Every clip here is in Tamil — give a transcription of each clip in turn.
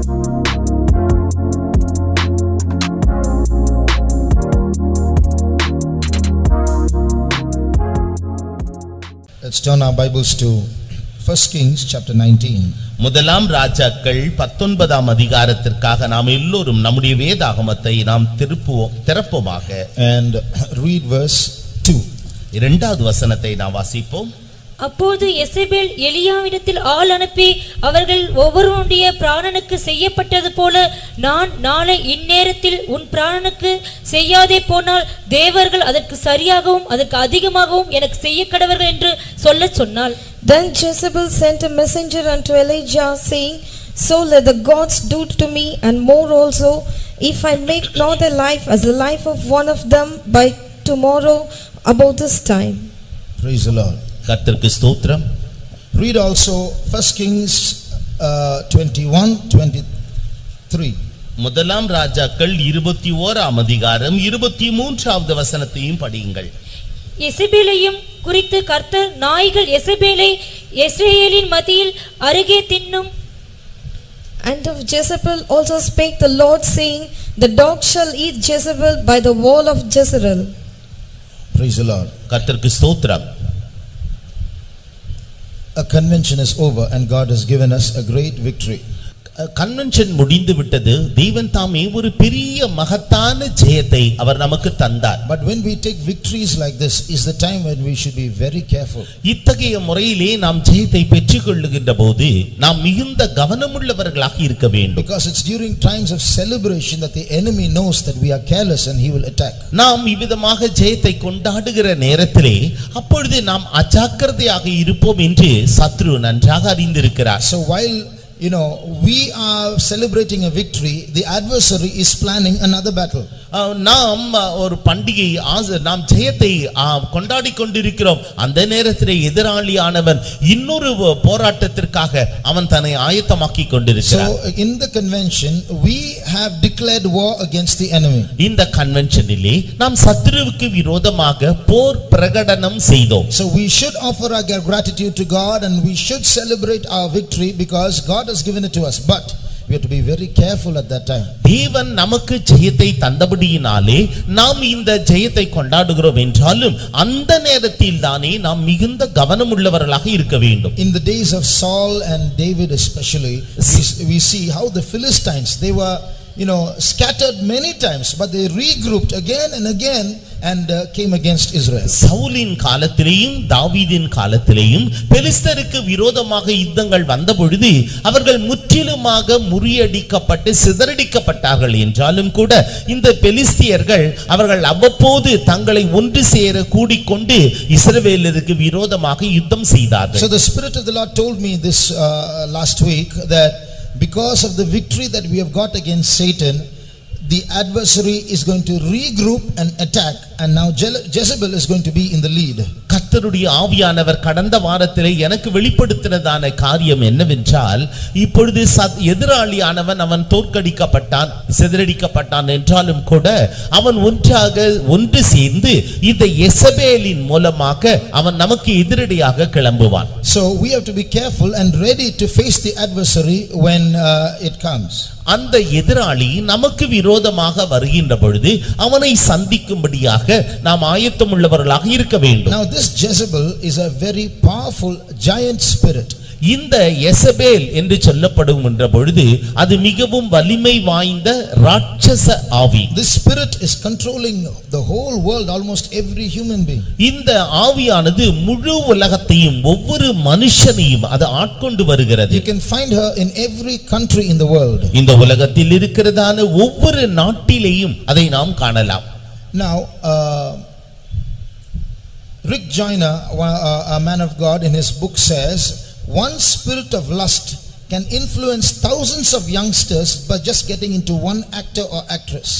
Let's turn our Bibles to 1 Kings chapter 19. முதலாம் ராஜாக்கள் 19ஆம் அதிகாரத்திற்காக நாம் எல்லோரும் நம்முடைய வேதாகமத்தை நாம் திறப்போமாக. And read verse 2. இரண்டாவது வசனத்தை நாம் வாசிப்போம். அப்போது எசபேல் எலியாவிடத்தில் ஆள் அனுப்பி அவர்கள் ஒவ்வொருவனுடைய பிராணனுக்கு செய்யப்பட்டது போல நான் நாளை இந்நேரத்தில் உன் பிராணனுக்கு செய்யாதே போனால் தேவர்கள் அதற்கு சரியாகவும் அதற்கு அதிகமாகவும் எனக்கு செய்ய கடவர்கள் என்று சொல்லச் சொன்னாள். Then Jezebel sent a messenger unto Elijah, saying, So let the gods do to me and more also, if I make not their life as the life of one of them by tomorrow about this time. Praise the Lord. கர்த்தருக்கு ஸ்தோத்திரம். Read also 1 Kings 21:23. முதலாம் ராஜாக்கள் 21ஆம் அதிகாரம் 23வது வசனத்தையும் படியுங்கள். எசபேலையும் குறித்து கர்த்தர் நாய்கள் எசபேலை இஸ்ரவேலின் மத்தியில் அருகே தின்னும். And of Jezebel also spake the Lord, saying, The dogs shall eat Jezebel by the wall of Jezreel. Praise the Lord. கர்த்தருக்கு ஸ்தோத்திரம். A convention is over and God has given us a great victory. Convention முடிந்து விட்டது. தேவன் தாமே ஒரு பெரிய மகத்தான ஜெயத்தை அவர் நமக்கு தந்தார். But when we take victories like this is the time when we should be very careful. இத்தகைய முறையிலே நாம் ஜெயத்தை பெற்றுக்கொள்ளுகின்ற போது நாம் மிகுந்த கவனமுள்ளவர்களாக இருக்க வேண்டும். Because it's during times of celebration that the enemy knows that we are careless and he will attack. நாம் இவ்விதமாக ஜெயத்தை கொண்டாடுகிற நேரத்திலே அப்பொழுது நாம் அஜாக்கிரதையாக இருப்போம் என்று சத்ரு நன்றாக அறிந்திருக்கிறார். So while we are celebrating a victory, the adversary is planning another battle. நாம் ஒரு பண்டிகை நாம் ஜெயத்தை கொண்டாடி கொண்டிருக்கிறோம். அந்த நேரத்திலே எதிராளியானவன் இன்னொரு போராட்டத்திற்காக அவன் தன்னை ஆயத்தமாக்கி கொண்டிருக்கிறான். So in the convention we have declared war against the enemy. இந்த கன்வென்ஷனிலே நாம் சத்துருவுக்கு விரோதமாக போர் பிரகடனம் செய்தோம். So we should offer our gratitude to God and we should celebrate our victory because God has given it to us. But we have to be very careful at that time. தேவன் நமக்கு ஜெயத்தை தந்தபடியினாலே நாம் இந்த ஜெயத்தை கொண்டாடுகிறோம் என்றாலும் அந்த நேரத்தில் தானே நாம் மிகுந்த கவனமுள்ளவர்களாக இருக்க வேண்டும். In the days of Saul and David especially, we see how the Philistines, they were scattered many times, but they regrouped again and again and came against Israel. சவுலின் காலத்திலேயும் தாவீதின் காலத்திலேயும் பெலிஸ்தருக்கு விரோதமாக யுத்தங்கள் வந்த பொழுது அவர்கள் முற்றிலுமாக முறியடிக்கப்பட்டு சிதறடிக்கப்பட்டார்கள் என்றாலும் கூட இந்த பெலிஸ்தியர்கள் அவர்கள் அவ்வப்போது தங்களை ஒன்று சேர கூடிக்கொண்டு இஸ்ரவேலருக்கு விரோதமாக யுத்தம் செய்தார்கள். So the Spirit of the Lord told me this last week that because of the victory that we have got against Satan, the adversary is going to regroup and attack, and now Jezebel is going to be in the lead. கர்த்தருடைய ஆவியானவர் கடந்த வாரத்திலே எனக்கு வெளிப்படுத்தினதான காரியம் என்னவென்றால் இப்பொழுது எதிராளியானவன் அவன் தோற்கடிக்கப்பட்டான் சிதறடிக்கப்பட்டான் என்றாலும் கூட அவன் ஒன்று சேர்ந்து இந்த எசபேலின் மூலமாக அவன் நமக்கு எதிரடியாக கிளம்புவான். So we have to be careful and ready to face the adversary when it comes. அந்த எதிராளி நமக்கு விரோதமாக வருகின்ற பொழுது அவனை சந்திக்கும்படியாக நாம் ஆயத்தமுள்ளவர்களாக இருக்க வேண்டும். Now this Jezebel is a very powerful giant spirit. இந்த எசபேல் என்று சொல்லப்படுகின்ற பொழுது அது மிகவும் வலிமை வாய்ந்த ராட்சச ஆவி. This spirit is controlling the whole world, almost every human being. இந்த ஆவியானது முழு உலகத்தையும் ஒவ்வொரு மனுஷனையும் அது ஆட்கொண்டு வருகிறது. You can find her in every country in the world. இந்த உலகத்தில் இருக்கிறதான ஒவ்வொரு நாட்டிலேயும் அதை நாம் காணலாம். Now Rick Joyner, a man of God, in his book says one spirit of lust can influence thousands of youngsters by just getting into one actor or actress.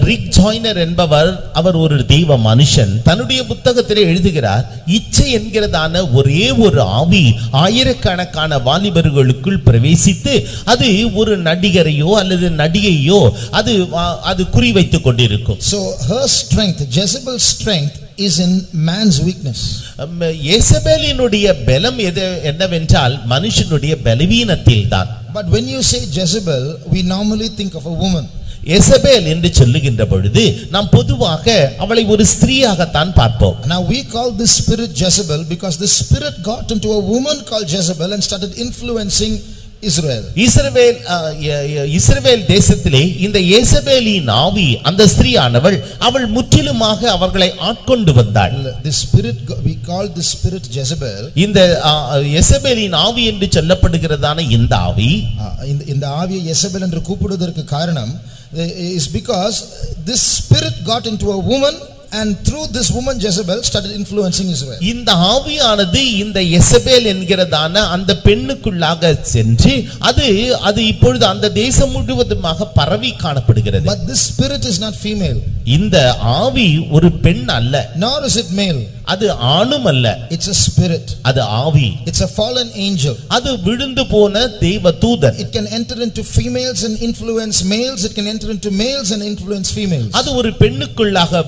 Rick Joyner என்பவர் அவர் ஒரு தெய்வ மனுஷன் தன்னுடைய புத்தகத்திலே எழுதுகிறார், இச்சை என்கிறதான ஒரே ஒரு ஆவி ஆயிரக்கணக்கான வாலிபர்களுக்குள் பிரவேசித்து அது ஒரு நடிகரையோ அல்லது நடிகையோ அது குறிவைத்துக் கொண்டிருக்கும். So her strength, Jezebel's strength, is in man's weakness. எசபேலினுடைய பலம் என்னவென்றால் மனுஷனுடைய பலவீனத்தில் தான். But when you say Jezebel, we normally think of a woman. Jezebel என்று சொல்லுகின்ற பொழுது நாம் பொதுவாக அவளை ஒரு ஸ்திரீயாகத்தான் பார்ப்போம். Now we call this spirit Jezebel because this spirit got into a woman called Jezebel and started influencing Israel. இஸ்ரவேல் தேசத்திலே இந்த எசபேலின் ஆவி அந்த ஸ்திரீயானவள் அவள் முற்றிலுமாக அவர்களை ஆட்கொண்டு வந்தாள். This spirit we call this spirit Jezebel. இந்த எசபேலின் ஆவி என்று சொல்லப்படுகிறதான இந்த ஆவி இந்த ஆவியை எசபேல் என்று கூப்பிடுவதற்கு காரணம் is because this spirit got into a woman and through this woman Jezebel started influencing Israel. இந்த ஆவியானது இந்த எசபேல் என்கிறதான அந்த பெண்ணுக்குள்ளாக சென்று அது இப்பொழுது அந்த தேசம் முழுவதுமாக பரவி காணப்படுகிறது. But this spirit is not female. இந்த ஆவி ஒரு பெண் அல்ல. Nor is it male. அது ஆணும் அல்ல. It's a spirit. அது ஆவி. It's a fallen angel. அது விழுந்து போன தேவ தூதன். It can enter into females and influence males. It can enter into males and influence females. அது ஒரு பெண்ணுக்குள்ளாக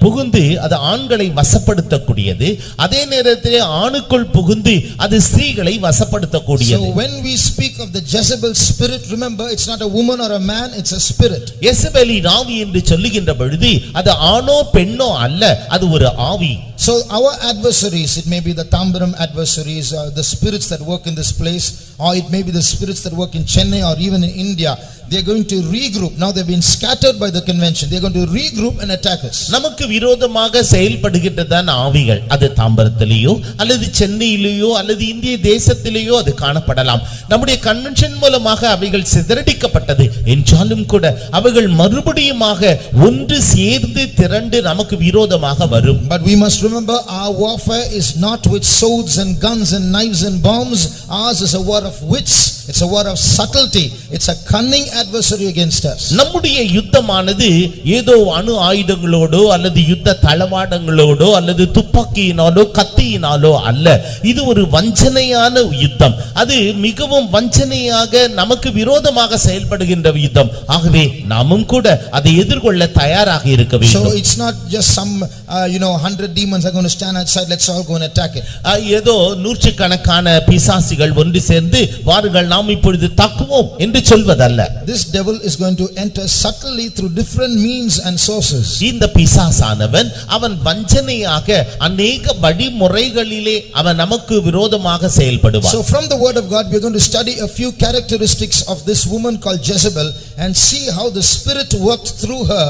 புகுந்து அது ஆண்களை வசப்படுத்தக்கூடியது. அதே நேரத்திலே ஆணுக்குள் புகுந்து அது ஸ்திரீகளை வசப்படுத்தக்கூடியது. So when we speak of the Jezebel spirit, remember it's not a woman or a man, it's a spirit. எசபேலின் ஆவி என்று சொல்லுகின்ற பொழுது அது ஆணோ பெண்ணோ அல்ல, அது ஒரு ஆவி. So our adversaries, it may be the Tambaram adversaries, the spirits that work in this place, or it may be the spirits that work in Chennai or even in India. They are going to regroup. Now they have been scattered by the convention. They are going to regroup and attack us. நமக்கு விரோதமாக செயல்படுகின்றதான ஆவிகள் அது தாம்பரத்திலேயோ அல்லது சென்னையிலேயோ அல்லது இந்திய தேசத்திலேயோ அது காணப்படலாம். நம்முடைய கன்வென்ஷன் மூலமாக அவைகள் சிதறடிக்கப்பட்டது என்றாலும் கூட அவைகள் மறுபடியுமாக ஒன்று சேர்ந்து திரண்டு நமக்கு விரோதமாக வரும். But we must remember our warfare is not with swords and guns and knives and bombs. Ours is a war of wits. It's a war of subtlety. It's a cunning adversary against us. நம்முடைய யுத்தமானது ஏதோ அணு ஆயுதங்களோடோ அல்லது யுத்த தளவாடங்களோடோ அல்லது துப்பாக்கியினாலோ கத்தியினாலோ அல்ல. இது ஒரு வஞ்சனையான யுத்தம். அது மிகவும் வஞ்சனையாக நமக்கு விரோதமாக செயல்படுகின்ற யுத்தம். ஆகவே நாமும் கூட அதை எதிர்கொள்ள தயாராக இருக்க வேண்டும். So it's not just some 100 demons are going to stand outside, let's all go and attack it. ஏதோ நூற்றுக்கணக்கான பிசாசுகள் ஒன்று சேர்ந்து வாருங்கள் நாம் இப்பொழுது தாக்குவோம் என்று சொல்வதல்ல. This devil is going to enter subtly through different means and sources. இந்த பிசாசானவன் அவன் வஞ்சனையாக अनेक வழிமுறைகளிலே அவன் நமக்கு விரோதமாக செயல்படுவான். So from the word of God we are going to study a few characteristics of this woman called Jezebel and see how the spirit worked through her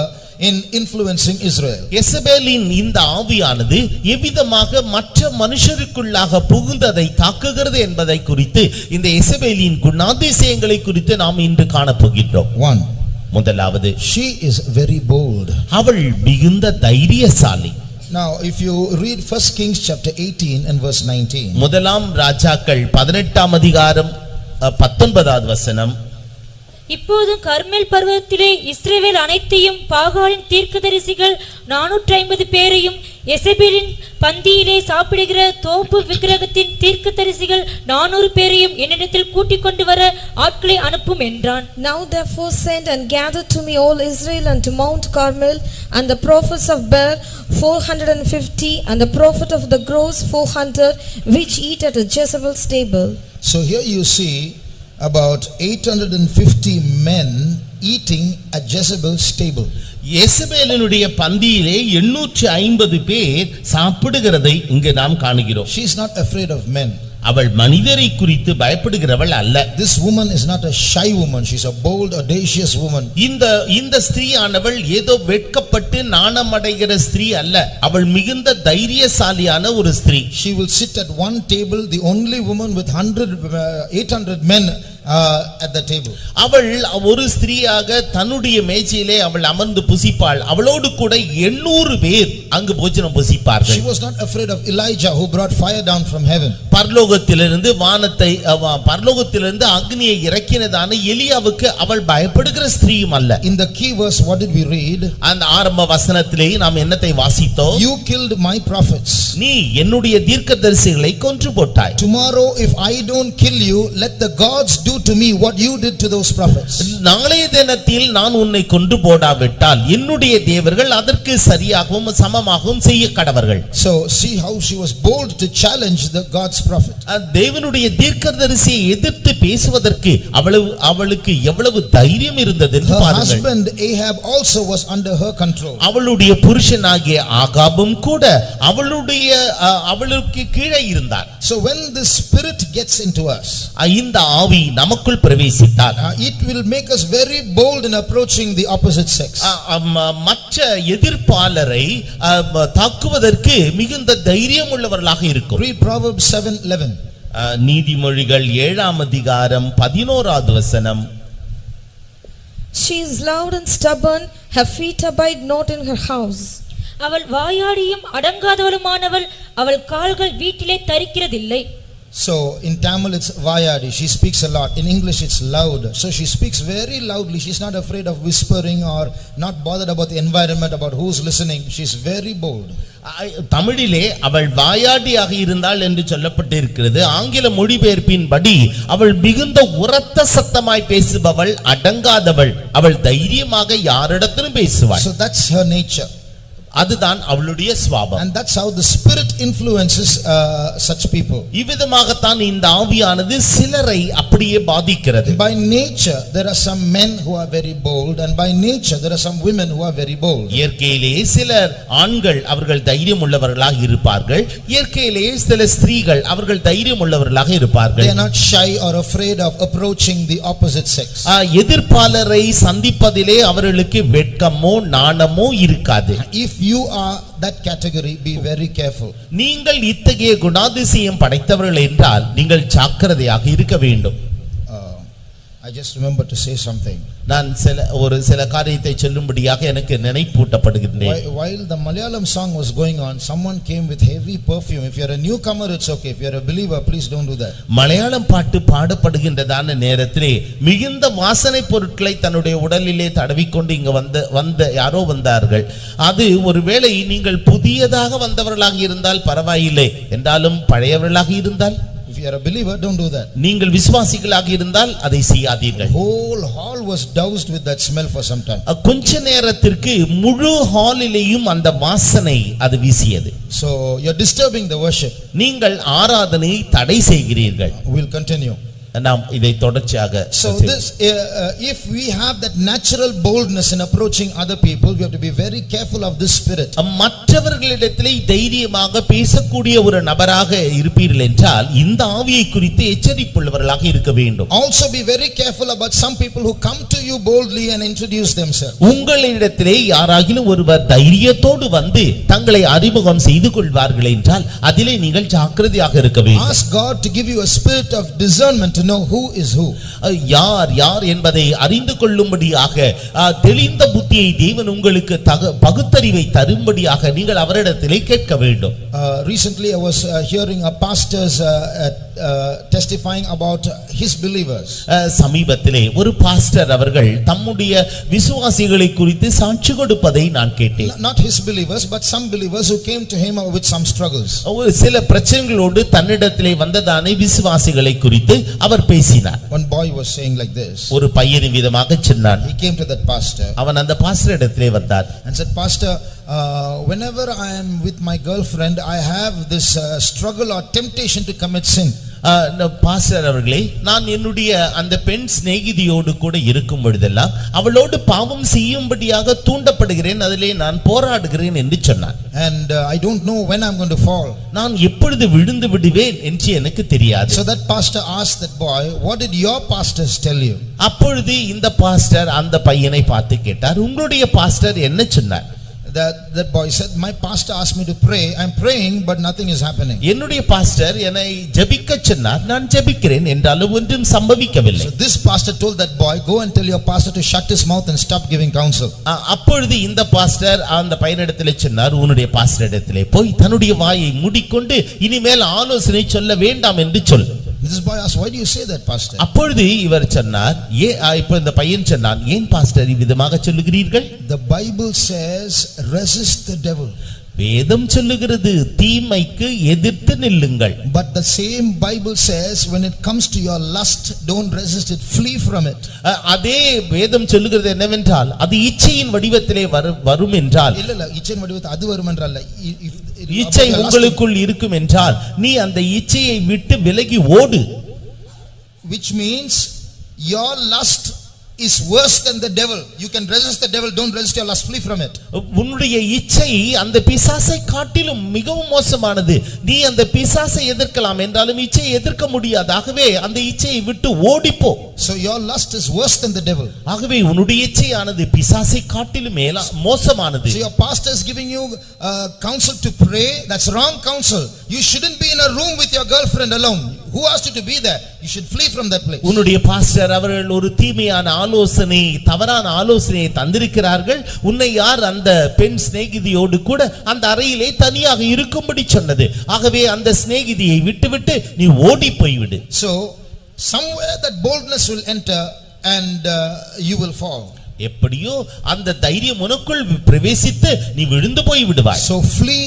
in influencing Israel. எசபேலின் இந்த ஆவியானது எவ்விதமாக மற்ற மனுஷருக்குள்ளாக புகுந்ததை தாக்குகிறது என்பதை குறித்து இந்த எசபேலின் குணாதிசயங்களை குறித்து நாம் இன்று காணப்போகிறோம். 1. முதலாவது, she is very bold. அவள் மிகுந்த தைரியசாலி. Now if you read 1 Kings chapter 18 and verse 19. முதலாம் ராஜாக்கள் 18ஆம் அதிகாரம் 19வது வசனம். இப்போதும் கர்மேல் பர்வதத்திலே இஸ்ரவேல் அனைத்தையும் பாகாலின் தீர்க்கதரிசிகள் 450 பேரையும் எசபேலின் பந்தியிலே சாப்பிடுகிற தோப்பு விக்கிரகத்தின் தீர்க்கதரிசிகள் 400 பேரையும் என்னிடத்தில் கூட்டிக் கொண்டு வர ஆட்களை அனுப்பும் என்றான். Now therefore send and gather to me all Israel unto Mount Carmel, and the prophets of Baal 450, and the prophet of the groves 400, which eat at a Jezebel's table. So here you see about 850 men eating at Jezebel's table. எசபேலினுடைய பந்தியிலே 850 பேர் சாப்பிடுகிறதை இங்கு நாம் காணுகிறோம். She is not afraid of men. அவள் மனிதரை குறித்து பயப்படுகிறவள் அல்ல. This woman is not a shy woman. She is a bold, audacious woman. இந்த ஸ்திரீயானவள் ஏதோ வெட்கப்பட்டு நாணமடைகிற ஸ்திரீ அல்ல. அவள் மிகுந்த தைரியசாலியான ஒரு ஸ்திரீ. She will sit at one table, the only woman with 800 men at the table. அவள் ஒரு ஸ்திரீயாக தன்னுடைய மேஜையிலே அவள் அமர்ந்து புசிப்பாள். அவளோடு கூட 800 பேர் அங்கு போஜனம் புசிப்பார்கள். She was not afraid of Elijah who brought fire down from heaven. பரலோகத்திலிருந்து அக்னியை இறக்கினதான எலியாவுக்கு அவள் பயப்படுகிற ஸ்திரீயும் அல்ல. In the key verse what did we read? அந்த ஆரம்ப வசனத்திலே நாம் என்னத்தை வாசித்தோம்? You killed my prophets. நீ என்னுடைய தீர்க்கதரிசிகளை கொன்று போட்டாய். Tomorrow if I don't kill you, let the gods do do to me what you did to those prophets. நாளைய தினத்தில் நான் உன்னை கொண்டு போடாவிட்டால் என்னுடைய தேவர்கள் அதற்கு சரியாகவும் சமமாகவும் செய்ய கடவர்கள். So see how she was bold to challenge the God's prophet. தேவனுடைய தீர்க்கதரிசியை எதிர்த்து பேசுவதற்கு அவளுக்கு எவ்வளவு தைரியம் இருந்தது என்று Her பாருங்கள். husband Ahab also was under her control. அவளுடைய புருஷனாகிய ஆகாபும் கூட அவளுக்கு கீழே இருந்தார். So when the spirit gets into us, இந்த ஆவி நமக்குள் பிரவேசித்தால் it will make us very bold in approaching the opposite sex. மற்ற எதிர்ப்பாளரை தாக்குவதற்கு மிகுந்த தைரியம் உள்ளவர்களாக இருக்கும். Read Proverbs 7:11. நீதிமொழிகள் 7ஆம் அதிகாரம் 11வது வசனம். She is loud and stubborn, her feet abide not in her house. அவள் வாயாடியும் அடங்காதவளுமானவள், அவள் கால்கள் வீட்டிலே தரிக்கிறதில்லை. So in Tamil it's vayadi, she speaks a lot. In English it's loud. So she speaks very loudly. She's not afraid of whispering or not bothered about the environment, about who's listening. She's very bold. தமிழிலே அவள் வாயாடியாக இருந்தாள் என்று சொல்லப்பட்டிருக்கிறது. ஆங்கில மொழிபெயர்ப்பின்படி அவள் மிகுந்த உரத்த சத்தமாய் பேசுபவள், அடங்காதவள். அவள் தைரியமாக யாரிடத்திலும் பேசுவாள். So that's her nature. அதுதான் அவளுடைய சுபாவம். And that's how the spirit influences such people. இவ்விதமாகத்தான் இந்த ஆவியானது சிலரை அப்படியே பாதிக்கிறது. By nature there are some men who are very bold, and by nature there are some women who are very bold. இயற்கையிலே சிலர் ஆண்கள் அவர்கள் தைரியம் உள்ளவர்களாக இருப்பார்கள். இயற்கையிலே சில ஸ்திரீகள் அவர்கள் தைரியம் உள்ளவர்களாக இருப்பார்கள். They are not shy or afraid of approaching the opposite sex. எதிர்ப்பாளரை சந்திப்பதிலே அவர்களுக்கு வெட்கமோ நாணமோ இருக்காது. If you are that category, be very careful. நீங்கள் இத்தகைய குணாதிசயம் படைத்தவர்கள் என்றால் நீங்கள் ஜாக்கிரதையாக இருக்க வேண்டும். I just remember to say something. நான் சில காரியத்தை சொல்லும்படியாக எனக்கு நினைப்பூட்டப்படுகின்றேன். While the Malayalam song was going on, someone came with heavy perfume. If you are a newcomer, it's okay. If you are a believer, please don't do that. Malayalam பாட்டு பாடப்படுகின்றதான நேரத்திலே மிகுந்த வாசனை பொருட்களை தன்னுடைய உடலிலே தடவிக்கொண்டு இங்க வந்த யாரோ வந்தார்கள். அது ஒருவேளை நீங்கள் புதியதாக வந்தவர்களாக இருந்தால் பரவாயில்லை, என்றாலும் பழையவர்களாக இருந்தால், if you are a believer, don't do that. நீங்கள் விசுவாசிகளாக இருந்தால் அதை செய்யாதீர்கள். Whole hall was doused with that smell for some time. கொஞ்ச நேரத்திற்கு முழு ஹாலிலேயும் அந்த வாசனை அது வீசியது. So you are disturbing the worship. நீங்கள் ஆராதனை தடை செய்கிறீர்கள். We'll continue. நாம் இதை தொடர்ச்சியாக. So this if we have that natural boldness in approaching other people, we have to be very careful of this spirit. மற்றவர்களிடத்திலே தைரியமாக பேசக்கூடிய ஒரு நபராக இருப்பீர்கள் என்றால் இந்த ஆவியை குறித்து எச்சரிப்புள்ளவர்களாக இருக்க வேண்டும். Also be very careful about some people who come to you boldly and introduce themselves. உங்களிடத்திலே யாராகிலும் ஒருவர் தைரியத்தோடு வந்து தங்களை அறிமுகம் செய்து கொள்வார்கள் என்றால் அதிலே நீங்கள் ஜாக்கிரதையாக இருக்க வேண்டும். Ask God to give you a spirit of discernment to know who is who. யார் என்பதை அறிந்து கொள்ளும்படியாக தெளிந்த புத்தியை தேவன் உங்களுக்கு பகுத்தறிவை தரும்படியாக நீங்கள் அவரிடத்திலே கேட்க வேண்டும். Recently I was hearing a pastor's testifying about his believers. சமீபத்திலே ஒரு பாஸ்டர் அவர்கள் தம்முடைய விசுவாசிகளை குறித்து சாட்சி கொடுப்பதை நான் கேட்டேன். Not his believers, but some believers who came to him with some struggles. சில பிரச்சனைகளோடு தன்னிடத்திலே வந்ததான விசுவாசிகளை குறித்து அவர் பேசினார். One boy was saying like this. ஒரு பையன் விதமாக சொன்னான். He came to that pastor. அவன் அந்த பாஸ்டர் இடத்திலே வந்தார். And said, Pastor, whenever I am with my girlfriend, I have this struggle or temptation to commit sin. Pastor அவர்களே, நான் என்னுடைய அந்த பெண் சிநேகிதியோடு கூட இருக்கும் பொழுதெல்லாம் அவளோடு பாவம் செய்யும்படியாக தூண்டப்படுகிறேன், அதிலே நான் போராடுகிறேன் என்று சொன்னான். And I don't know when I'm going to fall. நான் எப்பொழுது விழுந்து விடுவேன் என்று எனக்கு தெரியாது. So that pastor asked that boy, what did your pastors tell you? அப்பொழுது இந்த பாஸ்டர் அந்த பையனை பார்த்து கேட்டார், உங்களுடைய பாஸ்டர் என்ன சொன்னார்? That boy said, my pastor asked me to pray. I'm praying but nothing is happening. என்னுடைய பாஸ்டர் என்னை ஜெபிக்க சொன்னார், நான் ஜெபிக்கிறேன் என்றாலும் ஒன்றும் சம்பவிக்கவில்லை. So this pastor told that boy, go and tell your pastor to shut his mouth and stop giving counsel. அப்பொழுது இந்த பாஸ்டர் அந்த பையனிடத்திலே சொன்னார், உன்னுடைய பாஸ்டர் இடத்திலே போய் தன்னுடைய வாயை மூடிக்கொண்டு இனிமேல் ஆலோசனை சொல்ல வேண்டாம் என்று சொல். This boy asked, why do you say that, pastor? அப்பொழுது இவர் சொன்னார், இப்போ இந்த பையன் சொன்னான், ஏன் பாஸ்டர் இவ்விதமாக சொல்லுகிறீர்கள்? The Bible says resist the devil. வேதம் சொல்லுகிறது தீமைக்கு எதிர்த்து நில்லுங்கள். But the same Bible says when it comes to your lust, don't resist it, flee from it. அதே வேதம் சொல்லுகிறது என்னவென்றால் அது இச்சையின் வடிவத்திலே வரும் என்றால், இல்ல இச்சையின் வடிவத்தில் அது வரும் என்றால் இச்சை உங்களுக்குள் இருக்கும் என்றால் நீ அந்த இச்சையை விட்டு விலகி ஓடு. Which means your lust is worse than the devil. You can resist the devil, don't resist your lust, flee from it. உன்னுடைய இச்சை அந்த பிசாசை காட்டிலும் மிகவும் மோசமானது. நீ அந்த பிசாசை எதிர்க்கலாம் என்றாலும் இச்சையை எதிர்க்க முடியாது. ஆகவே அந்த இச்சையை விட்டு ஓடிப்போ. So your lust is worse than the devil. ஆகவே உன்னுடைய இச்சையானது பிசாசை காட்டிலும் மோசமானது. So your pastor is giving you counsel to pray. That's wrong counsel. You shouldn't be in a room with your girlfriend alone. Who asked you to be there? You should flee from that place. உன்னுடைய பாஸ்டர் அவர்கள் ஒரு தீமையான ஆலோசனை, தவறான ஆலோசனையை தந்திருக்கிறார்கள். உன்னை யார் அந்த பெண் சிநேகிதியோடு கூட அந்த அறையிலே தனியாக இருக்கும்படி சொன்னது? ஆகவே அந்த சிநேகிதியை விட்டுவிட்டு நீ ஓடி போய்விடு. So somewhere that boldness will enter and you will fall. எப்படியோ அந்த தைரியம் உனக்குள் பிரவேசித்து நீ விழுந்து போய் விடுவாய். So flee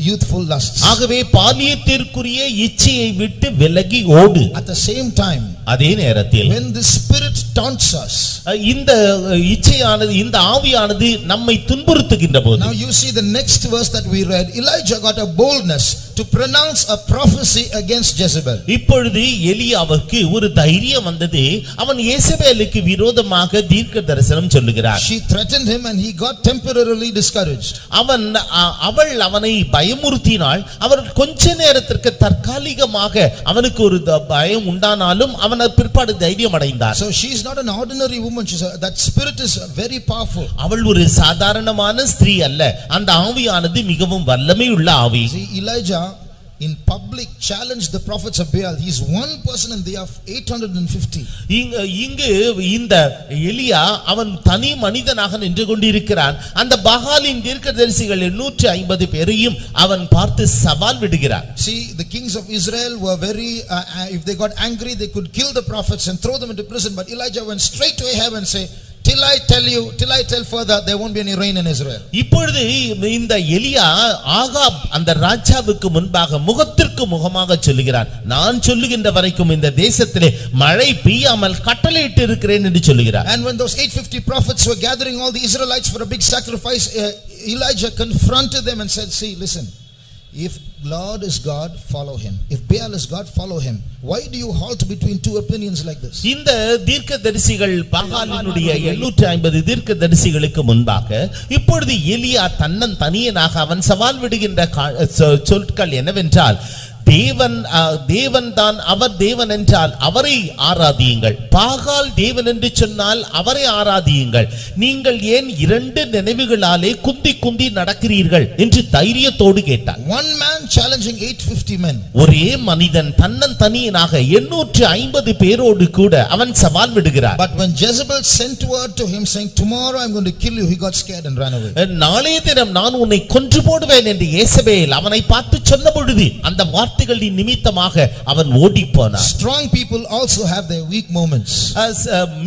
youthful lusts. ஆகவே பாலியத்திற்குரிய இச்சையை விட்டு விலகி ஓடு. At the same time, அதே நேரத்தில் when the spirit taunts us, இந்த இச்சையானது, இந்த ஆவியானது நம்மை துன்புறுத்துகின்ற போது, now you see the next verse that we read, Elijah got a boldness to pronounce a prophecy against Jezebel. இப்பொழுது எலியாவுக்கு ஒரு தைரியம் வந்தது. அவன் யேசபேலுக்கு விரோதமாக தீர்க்க தரிசனம் சொல்லுகிறார். She threatened him and he got temporarily discouraged. அவள் அவனை பயமுறுத்தினாள். அவர் கொஞ்ச நேரத்திற்கு தற்காலிகமாக அவனுக்கு ஒரு பயம் உண்டானாலும் அவன் பிற்பாடு தைரியம் அடைந்தார். So she is not an ordinary woman. That spirit is very powerful. அவள் ஒரு சாதாரணமான ஸ்திரீ அல்ல. அந்த ஆவியானது மிகவும் வல்லமை உள்ள ஆவி. See, Elijah in public challenged the prophets of Baal. He is one person and they are 850. இங்கு இந்த எலியா அவன் தனி மனிதனாக நின்று கொண்டிருக்கிறான். அந்த பகாலின் தீர்க்கதரிசிகள் 150 பேரையும் அவன் பார்த்து சவால் விடுகிறான். See, the kings of Israel were very if they got angry they could kill the prophets and throw them into prison, but Elijah went straight to Ahab and say, till I tell further, there won't be any rain in Israel. இப்பொழுது இந்த எலியா ஆகாப் அந்த ராஜாவுக்கு முன்பாக முகத்திற்கு முகமாக சொல்லுகிறான், நான் சொல்லுகின்ற வரைக்கும் இந்த தேசத்திலே மழை பெய்யாமல் கட்டளையிட்டு இருக்கிறேன் என்று சொல்லுகிறார். And when those 850 prophets were gathering all the Israelites for a big sacrifice, Elijah confronted them and said, see, listen, if Lord is God, follow him. If Baal is God, follow him. Why do you halt between two opinions like this? இந்த தீர்க்கதரிசிகள் பகாலினுடைய 750 தீர்க்கதரிசிகளுக்கு முன்பாக இப்பொழுது எலியா தன்னன் தனியனாக அவன் சவால் விடுகின்ற சொற்கள் என்னவென்றால், தேவன் தான், அவர் தேவன் என்றால் அவரை ஆராதியுங்கள், பாகால் தேவன் என்று சொன்னால் அவரை ஆராதியுங்கள், நீங்கள் ஏன் இரண்டு நினைவுகளாலே குந்தி நடக்கிறீர்கள் என்று தைரியத்தோடு கேட்டார். One man challenging 850 men. ஒரே மனிதன் தன்னன் தனியனாக 850 பேரோடு கூட அவன் சவால் விடுகிறார். But when Jezebel sent word to him saying, tomorrow I'm going to kill you, he got scared and ran away. நாளைய தினம் நான் உன்னை கொன்று போடுவேன் என்று யேசபேல் அவனை பார்த்து சொன்ன பொழுது அந்த வார்த்தைகளின் நிமித்தமாக அவன் ஓடி போனான். Strong people also have their weak moments.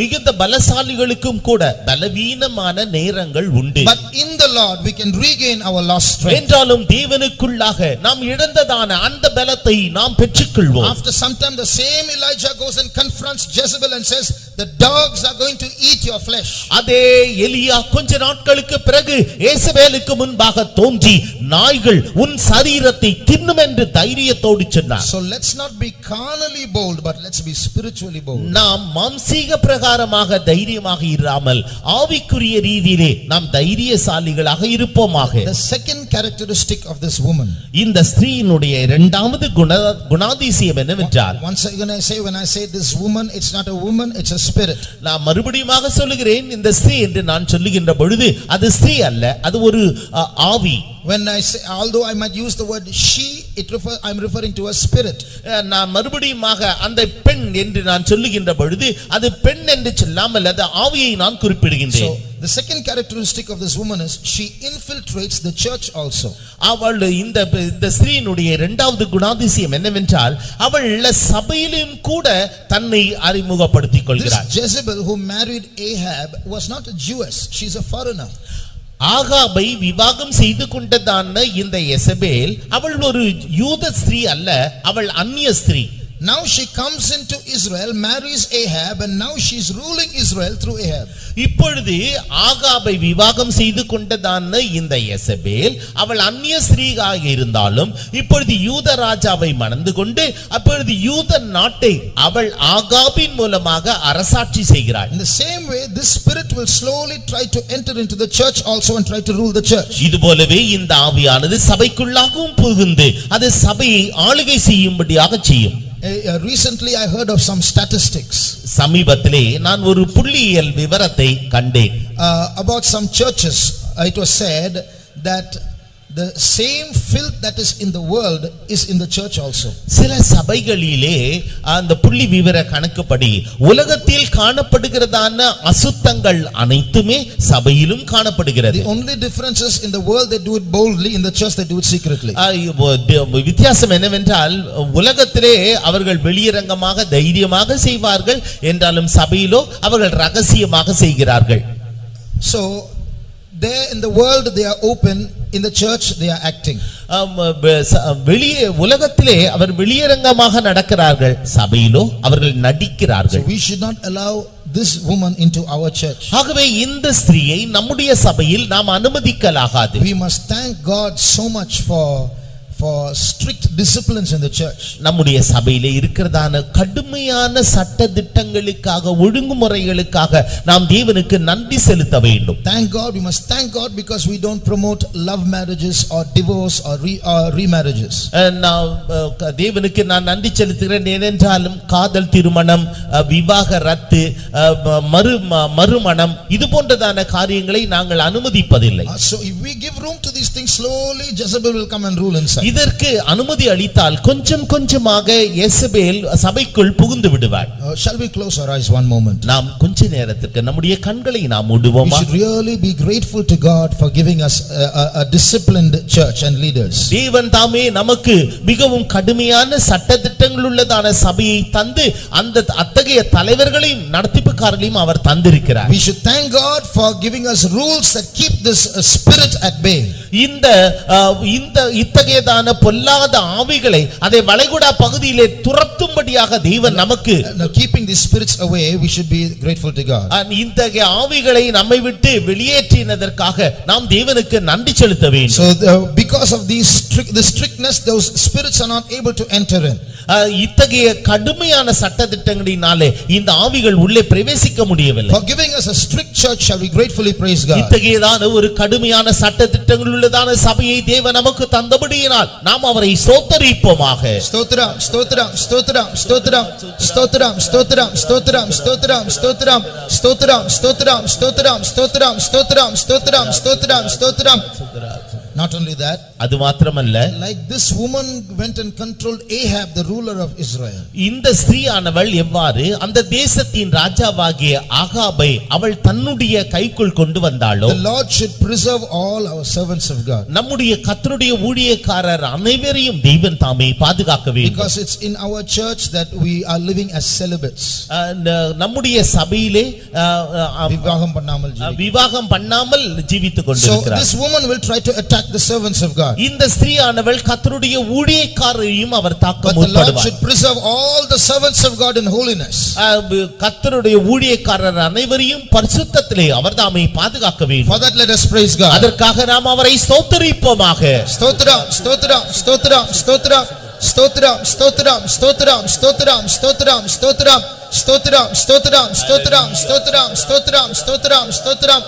மிகுந்த பலசாலிகளுக்கும் கூட பலவீனமான நேரங்கள் உண்டு. But in the Lord we can regain our lost strength. என்றாலும் தேவனுக்குள்ளாக நாம் இழந்ததான அந்த பலத்தை நாம் பெற்றுக்கொள்வோம். After some time the same Elijah goes and confronts Jezebel and says, the dogs are going to eat your flesh. அதே எலியா கொஞ்ச நாட்களுக்கு பிறகு யேசபேலுக்கு முன்பாக தோன்றி நாய்கள் உன் சரீரத்தை தின்னும் என்று தைரியத்தோடு சொன்னார். So let's not be carnally bold, but let's be spiritually bold. நாம் மாம்சீக பிரகாரமாக தைரியமாக இராமல் ஆவிக்குரிய ரீதியிலே நாம் தைரியசாலிகளாக இருப்போமாக. The second characteristic of this woman, இந்த ஸ்திரீயினுடைய இரண்டாவது குணாதிசயம் என்னவென்றால், once again when I say this woman, it's not a woman, it's a spirit. நான் மறுபடியுமாக சொல்லுகிறேன், இந்த ஸ்திரீ என்று நான் சொல்லுகின்ற பொழுது அது ஸ்திரீ அல்ல, அது ஒரு ஆவி. When I say, although I might use the word she, I'm referring to a spirit. நான் மறுபடியுமாக அந்த பெண் என்று நான் சொல்லுகின்ற பொழுது அது பெண் என்று சொல்லாமல் அது ஆவியை நான் குறிப்பிடுகின்றேன். So the second characteristic of this woman is she infiltrates the church also. அவள் இந்த ஸ்திரீயினுடைய இரண்டாவது குணாதிசயம் என்னவென்றால் அவள் சபையிலும் கூட தன்னை அறிமுகப்படுத்திக் கொள்கிறாள். This Jezebel who married Ahab was not a Jewess, she's a foreigner. ஆகாபை விவாகம் செய்து கொண்டதான இந்த எசபேல் அவள் ஒரு யூத ஸ்திரீ அல்ல, அவள் அந்நிய ஸ்திரீ. Now she comes into Israel, marries Ahab, and now she is ruling Israel through Ahab. இப்பொழுது ஆகாபை விவாகம் செய்து கொண்டதான இந்த எசபேல் அவள் அந்நிய ஸ்திரீயாக இருந்தாலும் இப்பொழுது யூத ராஜாவை மணந்து கொண்டு அப்பொழுது யூத நாட்டை அவள் ஆகாபின் மூலமாக அரசாட்சி செய்கிறாள். In the same way, this spirit will slowly try to enter into the church also and try to rule the church. இதுபோலவே இந்த ஆவியானது சபைக்குள்ளாகவும் புகுந்து அது சபையை ஆளுகை செய்யும்படியாக செய்யும். Recently I heard of some statistics. சமீபத்திலே நான் ஒரு புள்ளியியல் விவரத்தை கண்டேன். About some churches, it was said that the same filth that is in the world is in the church also. சில சபைகளிலே அந்த புள்ளி விவர கணக்குப்படி உலகத்தில் காணப்படுகிறதான அசுத்தங்கள் அனைத்துமே சபையிலும் காணப்படுகிறது. The only difference is in the world they do it boldly, in the church they do it secretly. வித்தியாசம் என்னவென்றால் உலகத்திலே அவர்கள் வெளியரங்கமாக தைரியமாக செய்வார்கள், என்றாலும் சபையிலோ அவர்கள் ரகசியமாக செய்கிறார்கள். So there in the world they are open, in the church they are acting. வெளியே உலகத்திலே அவர் வெளியரங்கமாக நடக்கிறார்கள், சபையிலோ அவர்கள் நடிக்கிறார்கள். So we should not allow this woman into our church. ஆகவே இந்த ஸ்திரீயை நம்முடைய சபையில் நாம் அனுமதிக்கலாகாது. We must thank God so much for strict disciplines in the church. நம்முடைய சபையிலே இருக்கிறதான கடுமையான சட்ட திட்டங்களுக்காக ஒழுங்குமுறைகளுக்காக நாம் தேவனுக்கு நன்றி செலுத்த வேண்டும். Thank God, we must thank God because we don't promote love marriages or divorce or remarriages. தேவனுக்கு நான் நன்றி செலுத்துகிறேன், ஏனென்றாலும் காதல் திருமணம், விவாகரத்து, மறுமணம் இது போன்றதான காரியங்களை நாங்கள் அனுமதிப்பதில்லை. So if we give room to these things, slowly Jezebel will come and rule inside. இதற்கு அனுமதி அளித்தால் கொஞ்சம் கொஞ்சமாக எசபேல் சபைக்குள் புகுந்து விடுவாள். Shall we close our eyes one moment? நாம் கொஞ்ச நேரத்துக்கு நம்முடைய கண்களை நாம் மூடுவோமா? We should really be grateful to God for giving us a disciplined church and leaders. தேவன் தாமே நமக்கு மிகவும் கடுமையான சட்ட திட்டங்கள் உள்ளதான சபையை தந்து அந்த அத்தகைய தலைவர்களையும் நடத்திப்புக்காரர்களையும் அவர் தந்திருக்கிறார். We should thank God for giving us rules that keep this spirit at bay. இந்த இத்தகையதான பொல்லாத ஆவிகளை அதை வளைகுடா பகுதியிலே துரத்தும்படியாக தேவன் நமக்கு keeping these spirits away, we should be grateful to God. இந்த ஆவிகளை நம்மை விட்டு வெளியேற்றினதற்காக நாம் தேவனுக்கு நன்றி செலுத்த வேண்டும். So because of this strictness, those spirits are not able to enter in. இத்தகைய கடுமையான சட்ட திட்டங்களினாலே இந்த ஆவிகள் உள்ளே பிரவேசிக்க முடியவில்லை. For giving us a strict church, shall we gratefully praise God. இத்தகையதான ஒரு கடுமையான சட்ட திட்டங்கள் உள்ளதான சபையை தேவன் நமக்கு தந்தபடியினால் நாம் அவரை ஸ்தோத்திரிப்போமாக. ஸ்தோத்திரம் ஸ்தோத்திரம் ஸ்தோத்திரம் ஸ்தோத்திரம் ஸ்தோத்திரம் ஸ்தோத்திரம் ஸ்தோத்திரம் ஸ்தோத்திரம் ஸ்தோத்திரம் ஸ்தோத்திரம் ஸ்தோத்திரம் ஸ்தோத்திரம் ஸ்தோத்திரம் ஸ்தோத்திரம் ஸ்தோத்திரம் ஸ்தோத்திரம் ஸ்தோத்திரம். Not only that, அது மாத்திரமல்ல, like this woman went and controlled Ahab, the ruler of Israel. இந்த ஸ்திரீயானவள் எவ்வாறு அந்த தேசத்தின் ராஜாவாகிய ஆகாபை அவள் தன்னுடைய கைக்குள் கொண்டு வந்தாளோ, the Lord should preserve all our servants of God. நம்முடைய கர்த்தருடைய ஊழியக்காரர் அனைவரையும் தேவன் தாமே பாதுகாக்க வேண்டும். Because it's in our church that we are living as celibates. நம்முடைய சபையிலே விவாகம் பண்ணாமல் ஜீவித்துக் கொண்டிருக்கிறார். So this woman will try to attack the servants of God. இந்த ஸ்திரீயானவள் கர்த்தருடைய ஊழியக்காரரையும் அவர் தாக்க முற்படுவார். But the Lord முற்படுவார். should preserve all the servants of God in holiness. கர்த்தருடைய ஊழியக்காரர் அனைவரையும் பரிசுத்தத்திலே அவர்தாமே பாதுகாக்க வேண்டும். For that let us praise God. அதற்காக நாம் அவரை ஸ்தோத்திரிப்போமாக. ஸ்தோத்திரம் ஸ்தோத்திரம் ஸ்தோத்திரம் ஸ்தோத்திரம் ஸ்தோத்திரம் ஸ்தோத்திரம் ஸ்தோத்திரம் ஸ்தோத்திரம் ஸ்தோத்திரம் ஸ்தோத்திரம் ஸ்தோத்திரம் ஸ்தோத்திரம் ஸ்தோத்திரம் ஸ்தோத்திரம் ஸ்தோத்திரம் ஸ்தோத்திரம் ஸ்தோத்திரம்.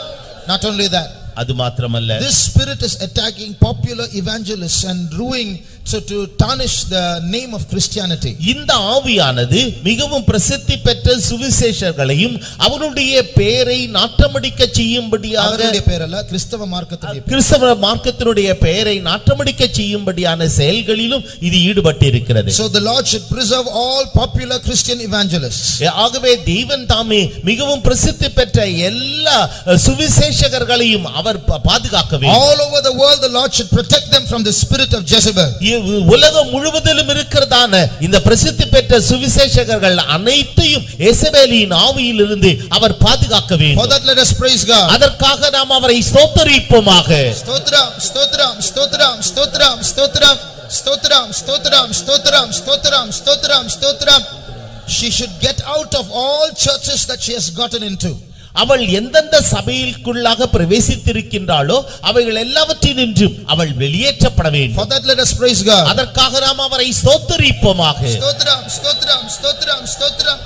Not only that, அது மாத்திரமல்ல, this spirit is attacking popular evangelists and ruining, so to tarnish the name of Christianity. இந்த ஆவியானது மிகவும் பிரசித்தி பெற்ற சுவிசேஷகர்களையும் அவருடைய பெயரை நாற்றமடிக்க செய்யும்படியாக, அவருடைய பெயர் அல்ல, கிறிஸ்தவ மார்க்கத்தினுடைய பெயரை நாற்றமடிக்க செய்யும்படியான செயல்களிலும் இது ஈடுபட்டிருக்கிறது. So the Lord should preserve all popular Christian evangelists. ஆகவே தேவன் தாமே மிகவும் பிரசித்தி பெற்ற எல்லா சுவிசேஷகர்களையும் அவர் பாதுகாக்க வேண்டும். All over the world the Lord should protect them from the spirit of Jezebel. உலகம் முழுவதிலும் இருக்கிறதான இந்த பிரசித்தி பெற்ற சுவிசேஷகர்கள் அனைத்தையும் எசபேலின் ஆவியிலிருந்து அவர் பாதுகாக்க வேண்டும். For that let us praise God. அதற்காக நாம் அவரை ஸ்தோத்திரிப்போமாக. ஸ்தோத்திரம் ஸ்தோத்திரம் ஸ்தோத்திரம் ஸ்தோத்திரம் ஸ்தோத்திரம் ஸ்தோத்திரம் ஸ்தோத்திரம் ஸ்தோத்திரம் ஸ்தோத்திரம் ஸ்தோத்திரம் ஸ்தோத்திரம். She should get out of all churches that she has gotten into. அவள் எந்தெந்த சபைக்குள்ளாக பிரவேசித்திருக்கின்றாளோ அவைகள் எல்லாவற்றினின்றும் அவள் வெளியேற்றப்பட வேண்டும். For that let us praise God. அதற்காக நாம் அவரை ஸ்தோத்திரிப்போமாக. ஸ்தோத்திரம் ஸ்தோத்திரம் ஸ்தோத்திரம் ஸ்தோத்திரம்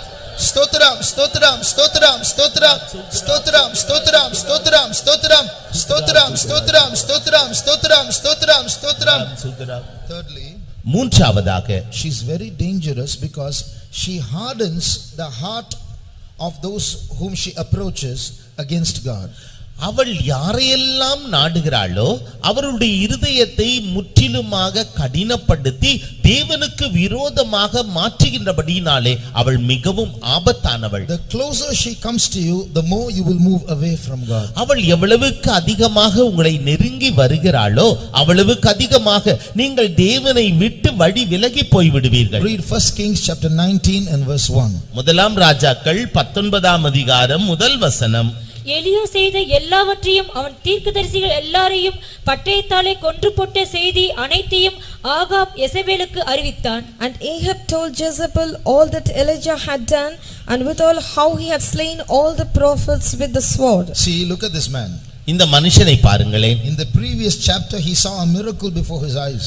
ஸ்தோத்திரம் ஸ்தோத்திரம் ஸ்தோத்திரம் ஸ்தோத்திரம் ஸ்தோத்திரம் ஸ்தோத்திரம் ஸ்தோத்திரம் ஸ்தோத்திரம் ஸ்தோத்திரம் ஸ்தோத்திரம் ஸ்தோத்திரம் ஸ்தோத்திரம் ஸ்தோத்திரம் ஸ்தோத்திரம். Thirdly, மூன்றாவதாக, she is very dangerous because she hardens the heart of those whom she approaches against God. அவள் யாரையெல்லாம் நாடுகிறாளோ அவருடைய இருதயத்தை முற்றிலுமாக கடினப்படுத்தி தேவனுக்கு விரோதமாக மாற்றுகின்றபடியினாலே அவள் மிகவும் ஆபத்தானவள். The closer she comes to you, the more you will move away from God. அவள் எவ்வளவுக்கு அதிகமாக உங்களை நெருங்கி வருகிறாளோ அவ்வளவுக்கு அதிகமாக நீங்கள் தேவனை விட்டு வழி விலகி போய்விடுவீர்கள். Read 1 Kings chapter 19 and verse 1. முதலாம் ராஜாக்கள் 19ஆம் அதிகாரம் முதல் வசனம். எலியா செய்த எல்லாவற்றையும் அவன் தீர்க்கதரிசிகள் எல்லாரையும் பட்டயத்தாலே கொன்று போட்ட செய்தி அனைத்தையும் ஆகாப் எசபேலுக்கு அறிவித்தான். And Ahab told Jezebel all that Elijah had done, and withal how he had slain all the prophets with the sword. See, look at this man. இந்த மனுஷனை பாருங்களேன். In the previous chapter he saw a miracle before his eyes.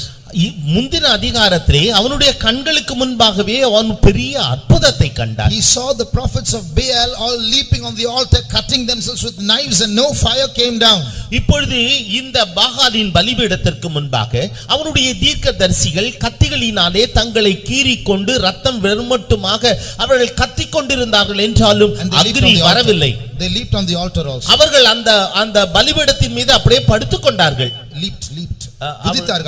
முந்தின அதிகாரத்திலே அவனுடைய கண்களுக்கு முன்பாகவே அவன் பெரிய அற்புதத்தை கண்டான். He saw the prophets of Baal all leaping on the altar, cutting themselves with knives, and no fire came down. இப்பொழுது இந்த பாகாலின் பலிபீடத்திற்கு முன்பாக அவனுடைய தீர்க்கதரிசிகள் கத்திகளினாலே தங்களை கீறிக்கொண்டு ரத்தம் வெறுமட்டுமாக அவர்கள் கத்திக் கொண்டிருந்தார்கள் என்றாலும் அக்னி வரவில்லை. They leaped on the altar also. அவர்கள் அந்த பலிபீடத்தின் மீது அப்படியே படுத்துக் கொண்டார்கள். Leaped.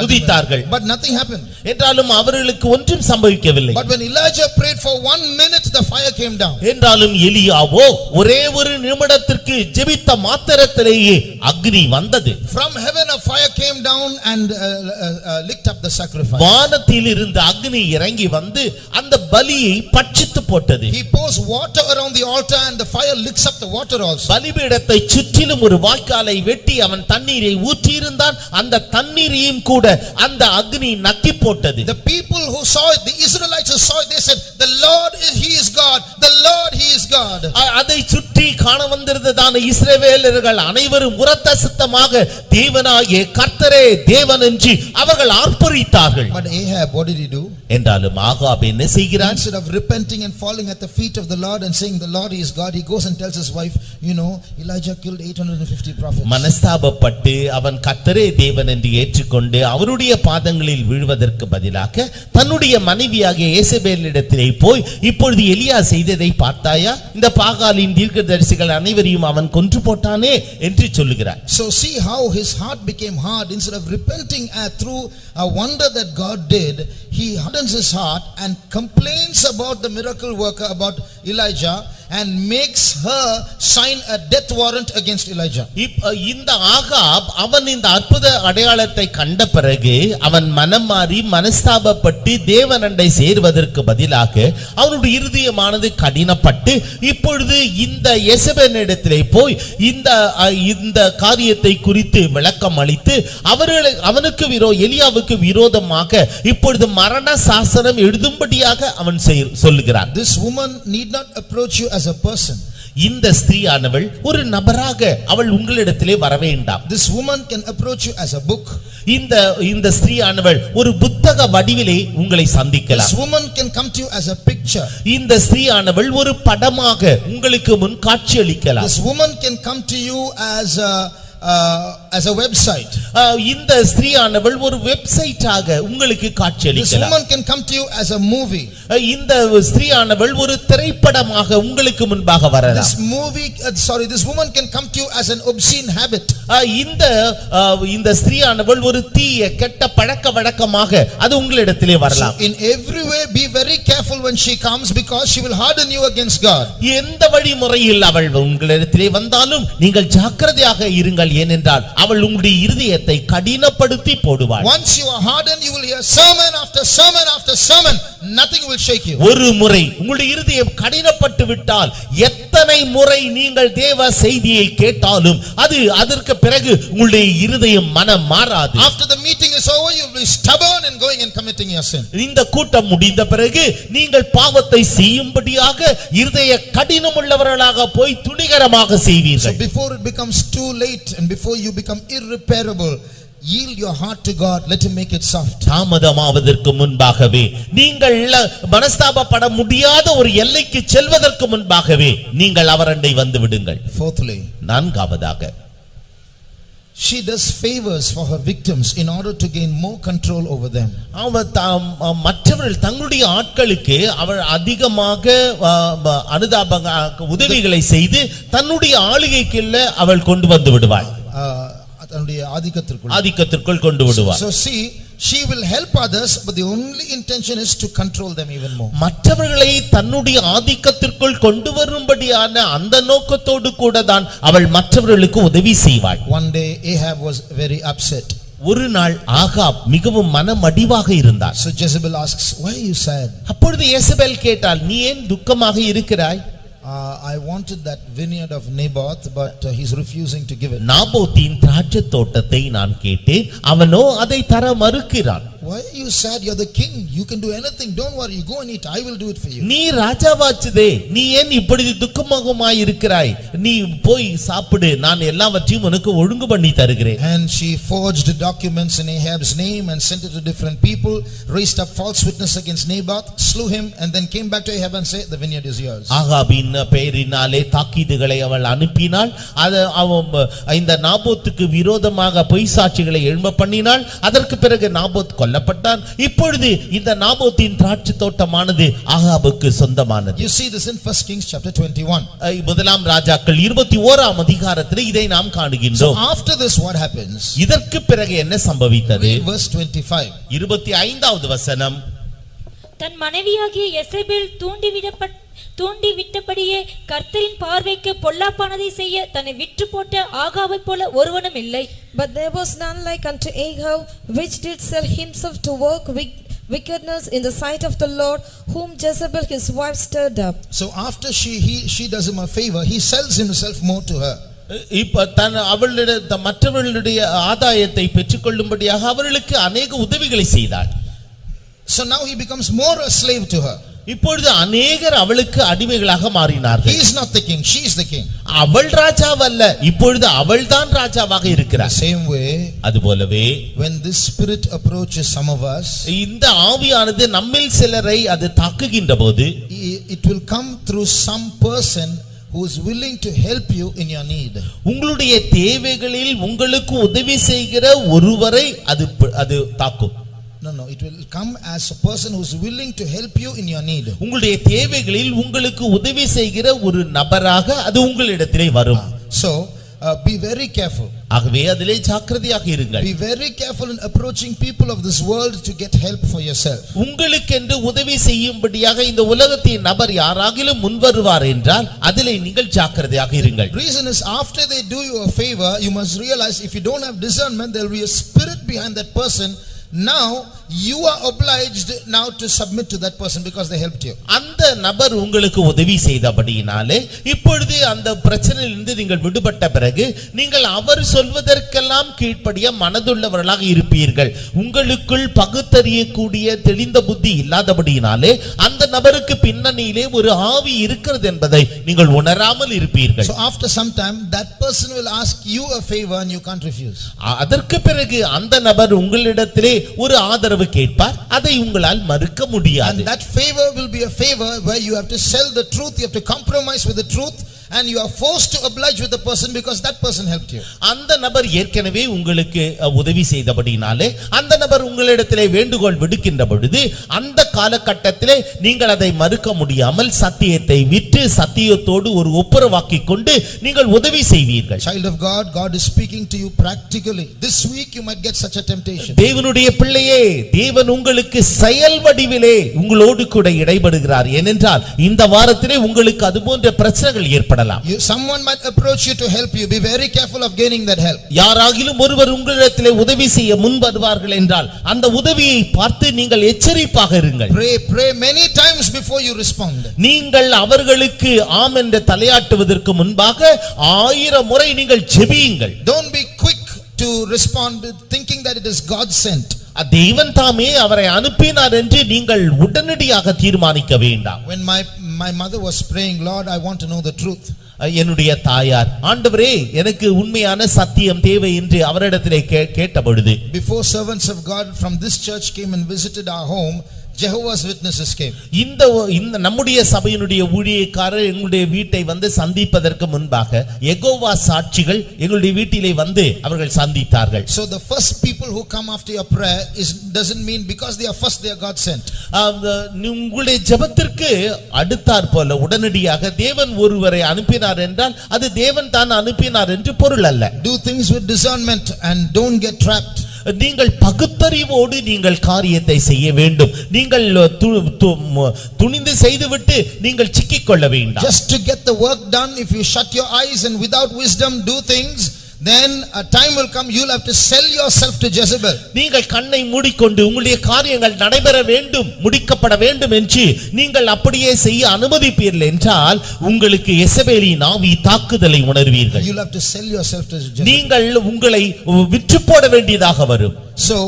குதித்தார்கள். But nothing happened. என்றாலும் அவர்களுக்கு ஒன்றும் சம்பவிக்கவில்லை. But when Elijah prayed for 1 minute, the fire came down. என்றாலும் எலியாவோ ஒரே ஒரு நிமிடத்திற்கு ஜெபித்த மாத்திரத்திலேயே அக்னி வந்தது. From heaven a fire came down and licked up the sacrifice. வானத்தில் இருந்து அக்னி இறங்கி வந்து அந்த பலியை பட்சித்து போட்டது. He pours water around the altar and the fire licks up the water also. பலிபீடத்தை சுற்றிலும் ஒரு வாய்க்காலை வெட்டி அவன் தண்ணீரை ஊற்றி இருந்தான். அந்த தண்ணீரையும் கூட அந்த அக்னி நக்கி போட்டது. The people who saw it, the Israelites who saw it, they said, the Lord he is God, the Lord he is God. அதை சுற்றி காண வந்திருந்ததான இஸ்ரவேலர்கள் அனைவரும் உரத்த சத்தமாக தேவனாகிய கர்த்தரே தேவன் என்று அவர்கள் ஆர்ப்பரித்தார்கள். But Ahab, what did he do? என்றாலும் ஆகாப் என்ன செய்கிறான்? Instead of repenting and falling at the feet of the Lord and saying the Lord is God, he goes and tells his wife, you know, Elijah killed 850 prophets. மனஸ்தாபப்பட்டு அவன் கர்த்தரே தேவன் என்று ஏற்றுக்கொண்டு அவருடைய பாதங்களில் வீழ்வதற்கு பதிலாக தன்னுடைய மனைவியாகிய ஏசபேலிடத்திலே போய் இப்பொழுது எலியா செய்ததை பார்த்தாயா? இந்த பாகாலின் தீர்க்கதரிசிகள் அனைவரையும் அவன் கொன்று போட்டானே என்று சொல்லுகிறார். So see how his heart became hard. Instead of repenting through a wonder that God did, he hardens his heart and complains about the miracle worker, about Elijah, and makes her sign a death warrant against Elijah. இந்த ஆகாப் அவன் இந்த அற்புத அடையாளத்தை கண்ட பிறகு அவன் மனம் மாறி மனஸ்தாபப்பட்டு தேவனண்டை சேர்வதற்கு பதிலாக அவனுடைய இருதயமானது கடினப்பட்டு இப்பொழுது இந்த எசபேலிடத்திலே போய் இந்த காரியத்தை குறித்து விளக்கம் அளித்து அவனுக்கு எலியாவுக்கு விரோதமாக இப்பொழுது மரண சாசனம் எழுதும்படியாக அவன் சொல்லுகிறான். This woman need not approach you as a person. இந்த ஸ்திரீயானவள் ஒரு நபராக அவள் உங்களிடத்திலே வர வேண்டாம். This woman can approach you as a book. இந்த ஸ்திரீயானவள் ஒரு புத்தக வடிவிலே உங்களை சந்திக்கலாம். This woman can come to you as a picture. இந்த ஸ்திரீயானவள் ஒரு படமாக உங்களுக்கு முன் காட்சியளிக்கலாம். This woman can come to you as as a website. இந்த ஸ்திரீயானவள் ஒரு வெப்சைட்டாக உங்களுக்கு This காட்சியளிக்கலாம். woman can come to you as a movie. இந்த ஸ்திரீயானவள் ஒரு திரைப்படமாக உங்களுக்கு முன்பாக வரலாம். This woman can come to you as an obscene habit. இந்த ஸ்திரீயானவள் ஒரு தீய கெட்ட பழக்க வழக்கமாக அது உங்களிடத்திலே வரலாம். In every way be very careful when she comes, because she will harden you against God. எந்த வழிமுறையில் அவள் உங்களிடத்திலே வந்தாலும் நீங்கள் ஜாக்கிரதையாக இருங்கள், ஏனென்றால் அவள் உங்களுடைய இருதயத்தை கடினப்படுத்தி போடுவாள். Once you are hardened, you will hear sermon after sermon after sermon. Nothing will shake you. ஒரு முறை உங்களுடைய இருதயம் கடினப்பட்டு விட்டால் எத்தனை முறை நீங்கள் தேவ செய்தியை கேட்டாலும் அதற்கு பிறகு உங்களுடைய இருதயம் மனம் மாறாது. After the meeting is over, you will be stubborn and going and committing your sin. இந்த கூட்டம் முடிந்த பிறகு நீங்கள் பாவத்தை செய்யும்படியாக இருதய கடினமுள்ளவர்களாக போய் துணிகரமாக செய்வீர்கள். So before it becomes too late and before you become irreparable, yield your heart to God, let him make it soft. தாமதமாவதற்கு முன்பாகவே, நீங்கள் மனஸ்தாபப்பட முடியாத ஒரு எல்லைக்கு செல்வதற்கு முன்பாகவே நீங்கள் அவரண்டை வந்து விடுங்கள். Fourthly, நான்காவதாக, she does favors for her victims in order to gain more control over them. மற்றவர்கள் தங்களுடைய ஆட்களுக்கு அவள் அதிகமாக உதவிகளை செய்து தன்னுடைய ஆளுகைக்குள்ள அவள் கொண்டு வந்து விடுவாள். ஆதிக்கத்திற்குள் கொண்டு விடுவாள். So see, she will help others, but the only intention is to control them even more. மற்றவர்களை தன்னுடைய ஆதிக்கத்திற்குள் கொண்டு வரும்படியான அந்த நோக்கத்தோடு கூட தான் அவள் மற்றவர்களுக்கு உதவி செய்வாள். One day Ahab was very upset. ஒரு நாள் ஆகாப் மிகவும் மனமடிவாக இருந்தார். So Jezebel asks, why are you sad? அப்பொழுது யேசபேல் கேட்டாள், நீ ஏன் துக்கமாக இருக்கிறாய்? I wanted that vineyard of Naboth, but he's refusing to give it. நாபோத்தின் திராட்சை தோட்டத்தை நான் கேட்டேன், அவனோ அதை தர மறுக்கிறான். Why are you sad? You're the king. You can do anything. Don't worry. You go and eat. I will do it for you. நீ ராஜாவாச்சதே, நீ ஏன் இப்படி துக்கமுகமாய் இருக்கிறாய்? நீ போய் சாப்பிடு, நான் எல்லாவற்றையும் உனக்கு ஒழுங்கு பண்ணி தருகிறேன். And she forged documents in Ahab's name and sent it to different people, raised up false witness against Naboth, slew him, and then came back to Ahab and said, the vineyard is yours. ஆகாபின் பெயரினாலே தாக்கீதுகளை அவள் அனுப்பினாள். இந்த நாபோத்துக்கு விரோதமாக பொய் சாட்சிகளை எழும்ப பண்ணினாள். அதற்கு பிறகு நாபோத் கொல்லப்பட்டான். இப்பொழுது இந்த நாபோத்தின் திராட்சை தோட்டமானது ஆகாபுக்கு சொந்தமானது. You see this in 1 Kings chapter 21. முதலாம் ராஜாக்கள் 21ஆம் அதிகாரத்தில் இதை நாம் காணுகின்றோம். So after this what happens? இதற்கு பிறகு என்ன சம்பவித்தது? Verse 25. 25வது வசனம். தன் மனைவியாகிய யெசபேல் தூண்டிவிட்டபடியே கர்த்தரின் பார்வைக்கு பொல்லாப்பானதை செய்ய தன்னை விற்று போட்ட ஆகாபைப் போல ஒருவனும் இல்லை. But there was none like unto Ahab, which did sell himself to work wickedness in the sight of the Lord, whom Jezebel his wife stirred up. So after she does him a favor, he sells himself more to her. இப்ப அவளுடைய மற்றவர்களுடைய ஆதாயத்தை பெற்றுக்கொள்ளும்படியாக அவர்களுக்கு அநேக உதவிகளை செய்தார். So now he becomes more a slave to her. இப்பொழுது அநேகர் அவளுக்கு அடிமைகளாக மாறினார்கள். He is not the king, she is the king. அவள் ராஜாவல்ல, இப்பொழுது அவள்தான் ராஜாவாக இருக்கிறார். Same way, அதுபோலவே when this spirit approaches some of us, இந்த ஆவியானது நம்மில் சிலரை அது தாக்குகின்ற போது, it will come through some person who is willing to help you in your need. உங்களுடைய தேவைகளில் உங்களுக்கு உதவி செய்கிற ஒருவரை அது தாக்கும். No, it will come as a person who is willing to help you in your need. உங்களுடைய தேவைகளில் உங்களுக்கு உதவி செய்கிற ஒரு நபராக அது உங்களிடத்திலே வரும். So be very careful. ஆகவே அதிலே ஜாக்கிரதையாக இருங்கள். Be very careful in approaching people of this world to get help for yourself. உங்களுக்கென்று உதவி செய்யும்படியாக இந்த உலகத்தின் நபர் யாராகிலும் முன்வருவார் என்றால் அதிலே நீங்கள் ஜாக்கிரதையாக இருங்கள். Reason is, after they do you a favor, you must realize if you don't have discernment, there will be a spirit behind that person. Now you are obliged now to submit to that person because they helped you. அந்த நபர் உங்களுக்கு உதவி செய்தபடியினாலே இப்பொழுது அந்த பிரச்சனையிலிருந்து நீங்கள் விடுபட்ட பிறகு நீங்கள் அவர் சொல்வதற்கெல்லாம் கீழ்ப்படிய மனதுள்ளவர்களாக இருப்பீர்கள். உங்களுக்குள் பகுத்தறியக்கூடிய தெளிந்த புத்தி இல்லாதபடியினாலே அந்த நபருக்கு பின்னணியிலே ஒரு ஆவி இருக்கிறது என்பதை நீங்கள் உணராமல் இருப்பீர்கள். So after some time that person will ask you a favor and you can't refuse. அதற்கு பிறகு அந்த நபர் உங்களிடத்திலே ஒரு ஆதரவு கேட்பார், அதை உங்களால் மறுக்க முடியாது. And that favor will be a favor where you have to sell the truth, you have to compromise with the truth and you are forced to oblige with the person because that person helped you. அந்த நபர் ஏற்கனவே உங்களுக்கு உதவி செய்தபடினாலே அந்த நபர் உங்களிடத்திலே வேண்டுகோள் விடுக்கின்ற பொழுது அந்த காலகட்டத்திலே நீங்கள் அதை மறுக்க முடியாமல் சத்தியத்தை விட்டு சத்தியத்தோடு ஒரு ஒப்புரவாக்கிக் கொண்டு நீங்கள் உதவி செய்வீர்கள். Child of God, God is speaking to you practically. This week you might get such a temptation. தேவனுடைய பிள்ளையே, தேவன் உங்களுக்கு செயல் வடிவிலே உங்களோடு கூட இடைபடுகிறார். ஏனென்றால் இந்த வாரத்திலே உங்களுக்கு அதுபோன்ற பிரச்சனைகள் ஏற்படலாம். Someone might approach you to help you. Be very careful of gaining that help. யாராகிலும் ஒருவர் உங்களிடத்திலே உதவி செய்ய முன் வருவார்கள் என்றால் அந்த உதவியை பார்த்து நீங்கள் எச்சரிப்பாக இருங்கள். Pray many times before you respond. நீங்கள் அவர்களுக்கு ஆம் என்று தலையாட்டுவதற்கு முன்பாக 1000 முறை நீங்கள் ஜெபியுங்கள். Don't be quick to respond thinking that it is God sent. தேவன் தாமே அவரை அனுப்பினார் என்று நீங்கள் உடனடியாக தீர்மானிக்க வேண்டாம். When my mother was praying, Lord, I want to know the truth. என்னுடைய தாயார், ஆண்டவரே எனக்கு உண்மையான சத்தியம் தேவை என்று அவரிடத்திலே கேட்ட பொழுது, before servants of God from this church came and visited our home, Jehovah's Witnesses came. இந்த நம்முடைய சபையினுடைய ஊழியக்காரர் எங்களுடைய வீட்டை வந்து சந்திப்பதற்கு முன்பாக யெகோவா சாட்சிகள் எங்களுடைய வீட்டிலே வந்து அவர்கள் சந்தித்தார்கள். So the first people who come after your prayer doesn't mean because they are first they are God sent. உங்களுடைய ஜெபத்திற்கு அடுத்தாற் போல உடனடியாக தேவன் ஒருவரை அனுப்பினார் என்றால் அது தேவன் தான் அனுப்பினார் என்று பொருள் அல்ல. Do things with discernment and don't get trapped. நீங்கள் பகுத்தறிவோடு நீங்கள் காரியத்தை செய்ய வேண்டும். நீங்கள் துணிந்து செய்துவிட்டு நீங்கள் சிக்கிக்கொள்ள வேண்டாம். Just to get the work done, if you shut your eyes and without wisdom do things, then a time will come you'll have to sell yourself to Jezebel. நீங்கள் கண்ணை மூடிக்கொண்டு உங்களுடைய காரியங்கள் நடைபெற வேண்டும், முடிக்கப்பட வேண்டும் என்று நீங்கள் அப்படியே செய்ய அனுமதிப்பீர்கள் என்றால் உங்களுக்கு யெசபேலின் ஆவி தாக்குதலை உணர்வீர்கள். You'll have to sell yourself to Jezebel. நீங்கள் உங்களை விற்று போட வேண்டியதாக வரும். So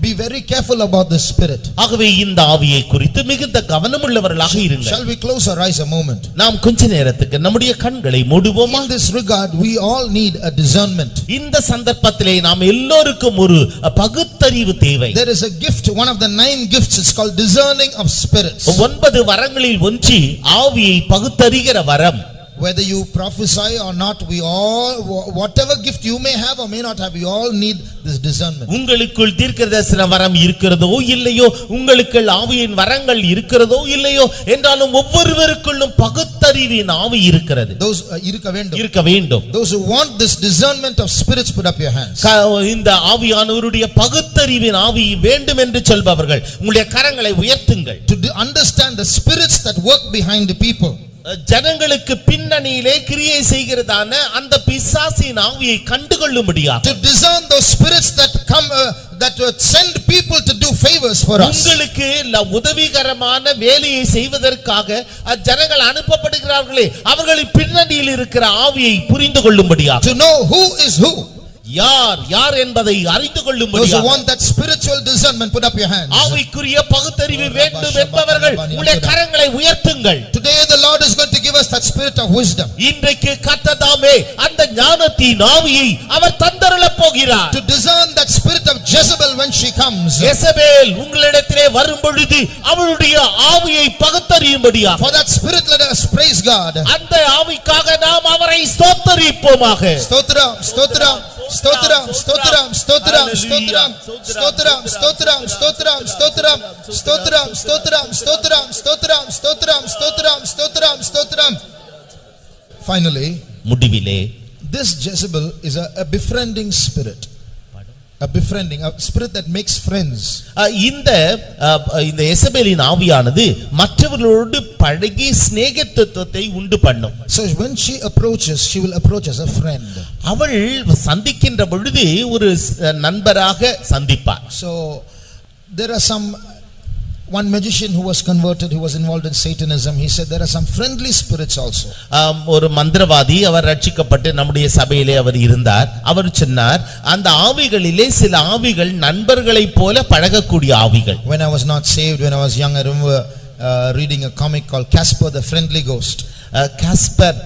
be very careful about the spirit. ஆகவே இந்த ஆவியை குறித்து மிகுந்த கவனமுள்ளவர்களாக இருங்கள். Shall we close our eyes a moment? நாம் கொஞ்ச நேரத்துக்கு நம்முடைய கண்களை மூடுவோமா? In this regard we all need a discernment. இந்த சந்தர்ப்பத்திலே நாம் எல்லோருக்கும் ஒரு பகுத்தறிவு தேவை. There is a gift, one of the 9 gifts, it's called discerning of spirits. 9 வரங்களில் ஒன்று ஆவியை பகுத்தறிகிற வரம். Whether you prophesy or not, we all, whatever gift you may have or may not have, we all need this discernment. உங்களுக்குள் தீர்க்கதரிசன வரம் இருக்கிறதோ இல்லையோ, உங்களுக்கு ஆவியின் வரங்கள் இருக்கிறதோ இல்லையோ என்றாலும் ஒவ்வொருவருக்குள்ளும் பகுத்தறிவின் ஆவி இருக்கிறது. Those இருக்க வேண்டும். Those who want this discernment of spirits, put up your hands. இந்த ஆவியானவருடைய பகுத்தறிவின் ஆவி வேண்டும் என்று சொல்பவர்கள் உங்களுடைய கரங்களை உயர்த்துங்கள். To understand the spirits that work behind the people. ஜனங்களுக்கு பின்னணியிலே கிரியை செய்கிறதான அந்த பிசாசின் ஆவியை கண்டுகொள்ளும்படியாக, to discern those spirits that come that send people to do favors for us. உங்களுக்கு உதவிகரமான வேலையை செய்வதற்காக ஜனங்கள் அனுப்பப்படுகிறார்களே அவர்களின் பின்னணியில் இருக்கிற ஆவியை புரிந்து கொள்ளும்படியாக, to know who is who. யார் என்பதை அறிந்து கொள்ளும்படியாக. Those who want that spiritual discernment, put up your hands. ஆவிக்குரிய பகுத்தறிவு வேண்டும் என்பவர்கள் உங்களுடைய கரங்களை உயர்த்துங்கள். Today the Lord is going to give us that spirit of wisdom. இன்றைக்கு கர்த்தர் தாமே அந்த ஞானத்தின் ஆவியை அவர் தந்தருளப் போகிறார். To discern that spirit of Jezebel when she comes. யெசபேல் உங்களிடத்திலே வரும் பொழுது அவளுடைய ஆவியை பகுத்தறியும்படியாக. For that spirit let us praise God. அந்த ஆவிக்காக நாம் அவரை ஸ்தோத்திரிப்போமாக. ஸ்தோத்திரம் ஸ்தோத்திரம் ஸ்தோத்திரம் ஸ்தோத்திரம் ஸ்தோத்திரம் ஸ்தோத்திரம் ஸ்தோத்திரம் ஸ்தோத்திரம் ஸ்தோத்திரம் ஸ்தோத்திரம் ஸ்தோத்திரம் ஸ்தோத்திரம் ஸ்தோத்திரம் ஸ்தோத்திரம் ஸ்தோத்திரம் ஸ்தோத்திரம் ஸ்தோத்திரம் ஸ்தோத்திரம். Finally, முடிவிலே this Jezebel is a befriending spirit. A spirit that makes friends. இந்த யெசபேலின் ஆவியானது மற்றவர்களோடு பழகி சிநேகித்துவத்தை உண்டு பண்ணும். So when she approaches, she will approach as a friend. அவள் சந்திக்கின்ற பொழுது ஒரு நண்பராக சந்திப்பார். So there are one magician who was converted, who was involved in Satanism. He said there are some friendly spirits also. ஒரு மந்திரவாதி அவர் ரட்சிக்கப்பட்டு நம்முடைய சபையிலே அவர் இருந்தார். அவர் சொன்னார் அந்த ஆவிகளிலே சில ஆவிகள் நண்பர்களைப் போல பழகக்கூடிய ஆவிகள். When I was not saved, when I was young, I remember reading a comic called Casper the Friendly Ghost. Casper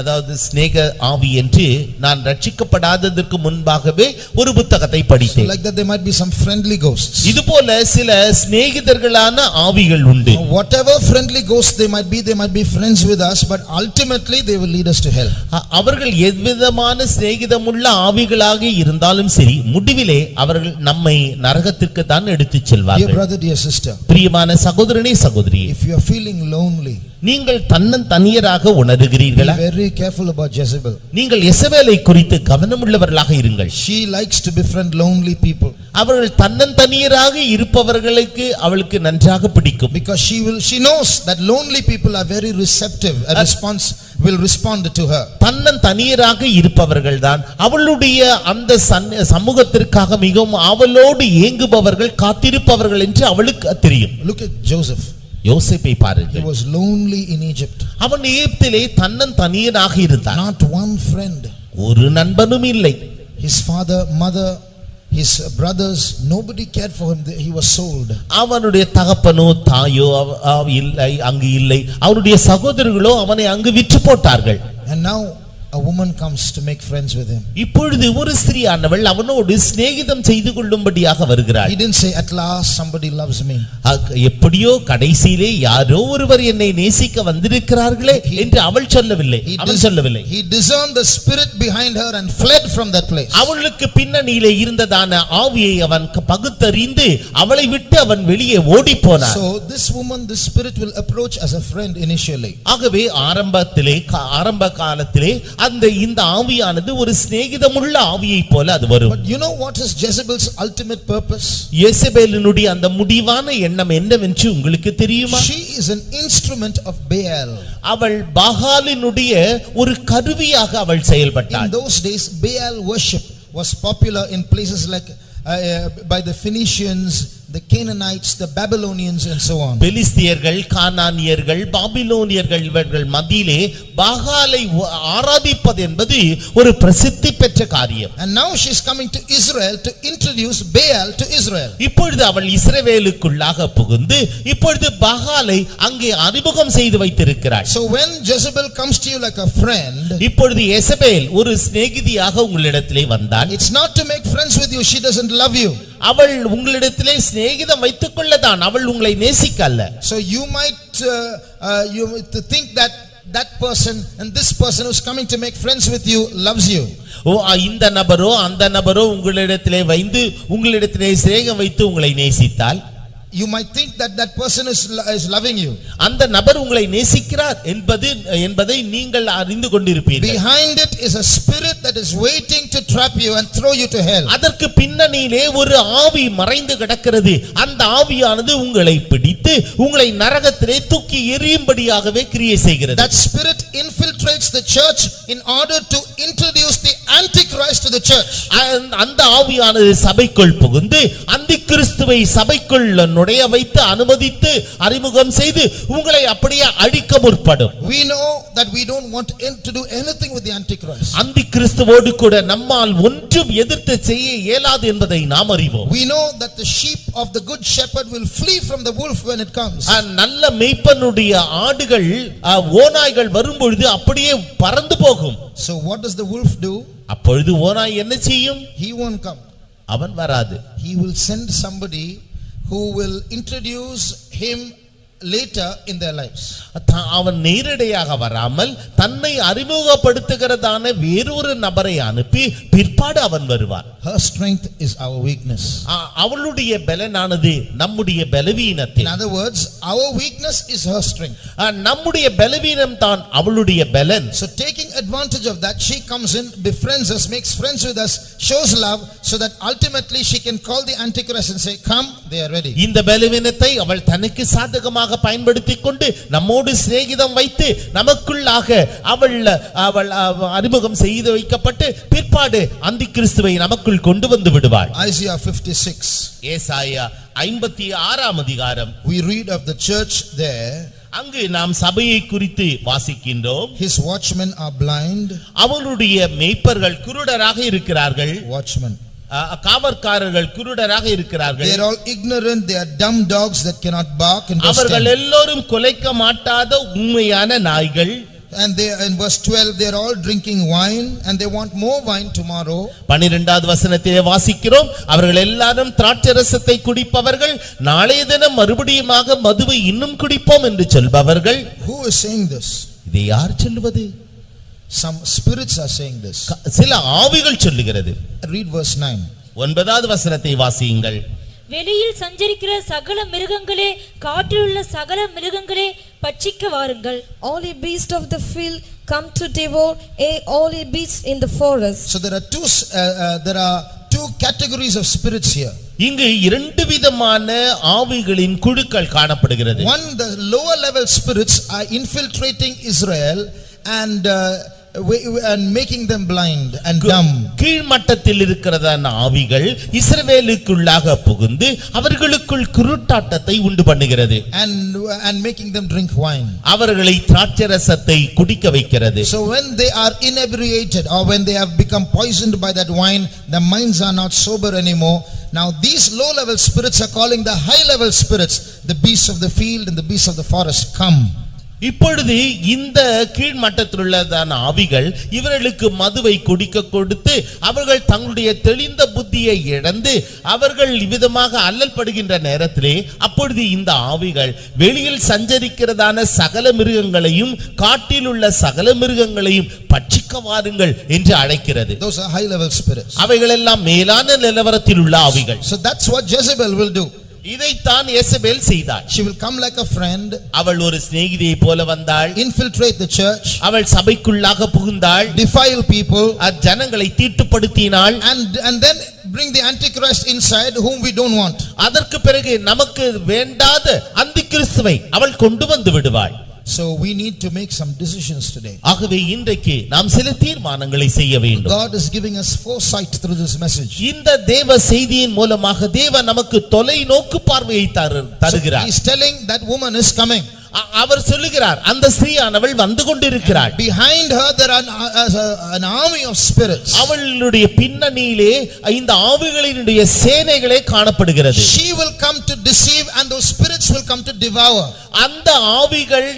அதாவது ஸ்நேக ஆவி என்று நான் ரட்சிக்கப்படாததற்கு முன்பாகவே ஒரு புத்தகத்தை படித்தேன். Like that there might be some friendly ghosts. இதுபோல சில சிநேகிதர்களான ஆவிகள் உண்டு. Whatever friendly ghosts they might be friends with us, but ultimately they will lead us to hell. அவர்கள் எவ்விதமான சிநேகிதமுள்ள ஆவிகளாக இருந்தாலும் சரி, முடிவிலே அவர்கள் நம்மை நரகத்திற்கு தான் எடுத்துச் செல்வார்கள். Dear brother, dear sister, பிரியமான சகோதரனே சகோதரி, if you are feeling lonely, நீங்கள் தன்னந்தனியராக உணர்கிறீர்களா? be very careful about Jezebel. நீங்கள் எசபேலை குறித்து கவனமுள்ளவர்களாக இருங்கள். She likes to befriend lonely people. அவர்கள் தன்னந்தனியராக இருப்பவர்களுக்கு அவளுக்கு நன்றாக பிடிக்கும். Because she knows that lonely people are very receptive. A response will respond to her. தன்னந்தனியராக இருப்பவர்கள் தான் அவளுடைய அந்த சமூகத்திற்காக மிகவும் ஆவலோடு ஏங்குபவர்கள், காத்திருப்பவர்கள் என்று அவளுக்கு தெரியும். Look at Joseph. யோசேப்பை பாருங்கள். He was lonely in Egypt. அவன் எகிப்திலே தன்னந்தனியனாக இருந்தான். Not one friend. ஒரு நண்பனும் இல்லை. His father, mother, his brothers, nobody cared for him. He was sold. அவனுடைய தகப்பனோ தாயோ இல்லை, அங்கு இல்லை. அவனுடைய சகோதரர்களோ அவனை அங்கு விற்று போட்டார்கள். And now a woman comes to make friends with him. இப்பொழுது ஒரு ஸ்திரீயானவள் அவனோடு சிநேகிதம் செய்து கொள்ளும்படியாக வருகிறாள். He didn't say at last somebody loves me. எப்படியோ கடைசியிலே யாரோ ஒருவர் என்னை நேசிக்க வந்திருக்கிறார்களே என்று அவள் சொல்லவில்லை. அவன் சொல்லவில்லை. He discerned the spirit behind her and fled from that place. அவளுக்கு பின்னணியிலே இருந்ததான ஆவியை அவன் பகுத்தறிந்து அவளை விட்டு அவன் வெளியே ஓடி போனான். So this woman, this spirit will approach as a friend initially. ஆகவே ஆரம்ப காலத்திலே இந்த ஆவியானது ஒரு சிநேகிதமுள்ள ஆவியை போல அது வரும். But you know what is Jezebel's ultimate purpose? யேசபேலினுடைய அந்த முடிவான எண்ணம் என்னவென்று உங்களுக்கு தெரியுமா? She is an instrument of Baal. அவள் பாகாலினுடைய ஒரு கருவியாக அவள் செயல்பட்டாள். In those days Baal worship was popular in places like by the Phoenicians, the Canaanites, the Babylonians and so on. பெலிஸ்தியர்கள், கானானியர்கள், பாபிலோனியர்கள் இவர்கள் மத்தியிலே பாகாலை ஆராதிப்பது என்பது ஒரு பிரசித்தி பெற்ற காரியம். And now she is coming to Israel to introduce Baal to Israel. இப்பொழுது அவள் இஸ்ரவேலுக்குள்ளாக புகுந்து இப்பொழுது பாகாலை அங்கே அறிமுகம் செய்து வைத்திருக்கிறாள். So when Jezebel comes to you like a friend, இப்பொழுது எசபேல் ஒரு சிநேகிதியாக உங்களிடத்திலே வந்தாள். it's not to make friends with you. She doesn't love you. அவள் உங்களிடத்திலே சிநேகிதம் வைத்துக் கொள்ளதான், அவள் உங்களை நேசிக்கல்ல. So you might you think that that person and this person who's coming to make friends with you loves you. இந்த நபரோ அந்த நபரோ உங்களிடத்திலே வந்து உங்களிடத்திலே சிநேகம் வைத்து உங்களை நேசித்தால், you might think that that person is loving you. அந்த நபர் உங்களை நேசிக்கிறார் என்பதை நீங்கள் அறிந்து கொண்டிருப்பீர்கள். Behind it is a spirit that is waiting to trap you and throw you to hell. அதற்கு பின்னணியிலே ஒரு ஆவி மறைந்து கிடக்கிறது. அந்த ஆவியானது உங்களை பிடித்து உங்களை நரகத்திலே தூக்கி எறியும்படியாகவே கிரியை செய்கிறது. That spirit infiltrates the church in order to introduce the antichrist to the church. அந்த ஆவியானது சபைக்குள் புகுந்து அந்திக்கிறிஸ்துவை சபைக்குள் நுழைய வைத்து அனுமதித்து அறிமுகம் செய்து உங்களை அப்படியே அழிக்க முற்படும். We know that we don't want to do anything with the antichrist. அந்திக்கிறிஸ்துவோடு கூட நம்மால் ஒன்றும் எதிர்த்து செய்ய இயலாது என்பதை நாம் அறிவோம். We know that the sheep of the good shepherd will flee from the wolf when it comes. நல்ல மேய்ப்பனுடைய ஆடுகள் ஓநாய்கள் வரும்பொழுது அப்படியே பறந்து போகும். So what does the wolf do? அப்பொழுது ஓநாய் என்ன செய்யும்? He won't come. அவன் வராது. He will send somebody who will introduce him later in their lives. அவன் நேரடியாக வராமல் தன்னை அறிமுகப்படுத்துகிறதான வேறொரு நபரை அனுப்பி பிற்பாடு அவன் வருவான். Her strength is our weakness. அவளுடைய பலனானது நம்முடைய பலவீனத்தை. In other words, our weakness is her strength. நம்முடைய பலவீனம் தான் அவளுடைய பலன். So taking advantage of that, she comes in, befriends us, makes friends with us, shows love, so that ultimately she can call the antichrist and say, come, they are ready. இந்த பலவீனத்தை அவள் தனக்கு சாதகமாக பயன்படுத்திக் கொண்டு நம்மோடு சிநேகிதம் வைத்து நமக்குள்ளாக அவள் அறிமுகம் செய்து வைக்கப்பட்டு பிற்பாடு அந்திக்கிறிஸ்துவை நமக்குள் கொண்டு வந்து விடுவாள். Isaiah 56. ஏசாயா 56ஆம் அதிகாரம். We read of the church there. அங்கு நாம் சபையை குறித்து வாசிக்கின்றோம். His watchmen are blind. அவருடைய மேய்ப்பர்கள் குருடராக இருக்கிறார்கள். Watchmen. காவற்காரர்கள் குருடராக இருக்கிறார்கள். They are all ignorant, they are dumb dogs that cannot bark. In verse 10. அவர்கள் எல்லோரும் குலைக்க மாட்டாத உண்மையான நாய்கள். And they in verse 12 they are all drinking wine and they want more wine tomorrow. 12வது வசனத்திலே வாசிக்கிறோம், அவர்கள் எல்லாரும் திராட்சரசத்தை குடிப்பவர்கள், நாளைய தினம் மறுபடியுமாக மதுவை இன்னும் குடிப்போம் என்று சொல்பவர்கள். Who is saying this? இதை யார் சொல்லுவது? Some spirits are saying this. சில ஆவிகள் சொல்லுகிறது. Read verse 9. 9வது வசனத்தை வாசியுங்கள். வெளியில் சஞ்சரிக்கிற சகல மிருகங்களே, காட்டிலுள்ள சகல மிருகங்களே, பட்சிக்க வாருங்கள். All ye beasts of the field come to devour, all ye beasts in the forest. So there are two categories of spirits here. இங்கு இரண்டு விதமான ஆவிகளின் குழுக்கள் காணப்படுகிறது. One, the lower level spirits are infiltrating Israel and making them blind and dumb. கீழ்மட்டத்தில் இருக்கிறதான ஆவிகள் இஸ்ரவேலுக்குள்ளாக புகுந்து அவர்களுக்குள் குருட்டாட்டத்தை உண்டு பண்ணுகிறது. And making them drink wine. அவர்களை திராட்சரசத்தை குடிக்க வைக்கிறது. So when they are inebriated or when they have become poisoned by that wine, their minds are not sober anymore. Now these low level spirits are calling the high level spirits, the beasts of the field and the beasts of the forest, come. இப்பொழுது இந்த கீழ்மட்டத்தில் உள்ளதான ஆவிகள் இவர்களுக்கு மதுவை குடிக்க கொடுத்து அவர்கள் தங்களுடைய தெளிந்த புத்தியை இழந்து அவர்கள் விதமாக அல்லல் படுகின்ற நேரத்திலே அப்பொழுது இந்த ஆவிகள் வெளியில் சஞ்சரிக்கிறதான சகல மிருகங்களையும் காட்டில் உள்ள சகல மிருகங்களையும் பட்சிக்க வாருங்கள் என்று அழைக்கிறது. Those are high level spirits. அவைகள் எல்லாம் மேலான நிலவரத்தில் உள்ள ஆவிகள். So that's what Jezebel will do. இதைத்தான் எசபேல் செய்தாள். She will come like a friend. அவள் ஒரு சிநேகிதியை போல வந்தாள். Infiltrate the church. அவள் சபைக்குள்ளாக புகுந்தாள். Defile people. ஜனங்களை தீட்டுப்படுத்தினாள். And then bring the antichrist inside whom we don't want. அதற்கு பிறகு நமக்கு வேண்டாத அந்திகிறிஸ்துவை அவள் கொண்டு வந்து விடுவாள். So we need to make some decisions today. ஆகவே இன்றைக்கு நாம் சில தீர்மானங்களை செய்ய வேண்டும். God is giving us foresight through this message. இந்த தேவ செய்தியின் மூலமாக தேவன் நமக்கு தொலைநோக்கு பார்வையை தருகிறார். He is telling that woman is coming. அவர் சொல்லுகிறார் அந்த ஸ்திரீயானவள் வந்து கொண்டிருக்கிறாள். Behind her there are an army of spirits. அவளுடைய பின்னணியிலே இந்த ஆவிகளினுடைய சேனைகளே காணப்படுகிறது. She will come to deceive and those spirits will come to devour. அந்த ஆவிகள்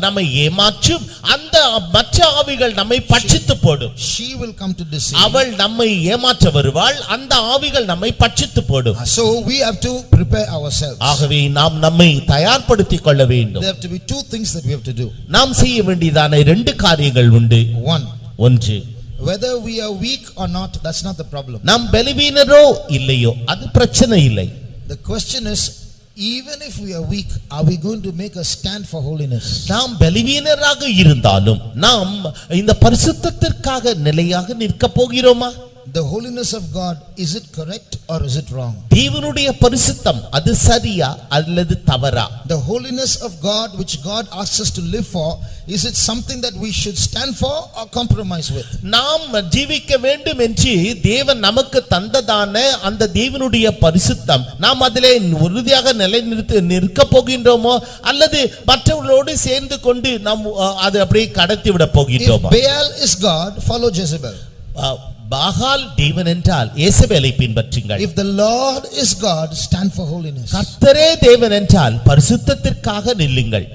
நம்மை ஏமாற்றும், அந்த மற்ற ஆவிகள் நம்மை பட்சித்து போடும். She will come to deceive. அவள் நம்மை ஏமாற்ற வருவாள், அந்த ஆவிகள் நம்மை பட்சித்து போடும். So we have to prepare ourselves. ஆகவே நாம் நம்மை தயார்படுத்திக் கொள்ள வேண்டும். There have to be two things that we have to do. நாம் செய்ய வேண்டியதான இரண்டு காரியங்கள் உண்டு. ஒன்று, whether we are weak or not, that's not the problem. நாம் பலவீனரோ இல்லையோ அது பிரச்சனை இல்லை. The question is, even if we are weak, are we going to make a stand for holiness? நாம் பலவீனராக இருந்தாலும் நாம் இந்த பரிசுத்தத்திற்காக நிலையாக நிற்க போகிறோமா? The holiness of God, is it correct or is it wrong? தேவனுடைய பரிசுத்தம் அது சரியா அல்லது தவறா? The holiness of God which God asks us to live for, is it something that we should stand for or compromise with? நாம் ஜீவிக்க வேண்டும் என்று தேவன் நமக்கு தந்ததான அந்த தேவனுடைய பரிசுத்தம் நாம் அதிலே உறுதியாக நிற்க போகின்றோமோ அல்லது மற்றவர்களோடு சேர்ந்து கொண்டு நாம் அது அப்படியே கடத்தி விட போகின்றோமா? If Baal is God, follow Jezebel. பாகால் தேவன் என்றால் யேசபேலை பின்பற்றுங்கள். If the Lord is God, stand for holiness. கர்த்தரே தேவன் என்றால் பரிசுத்தத்திற்காக நில்லுங்கள்.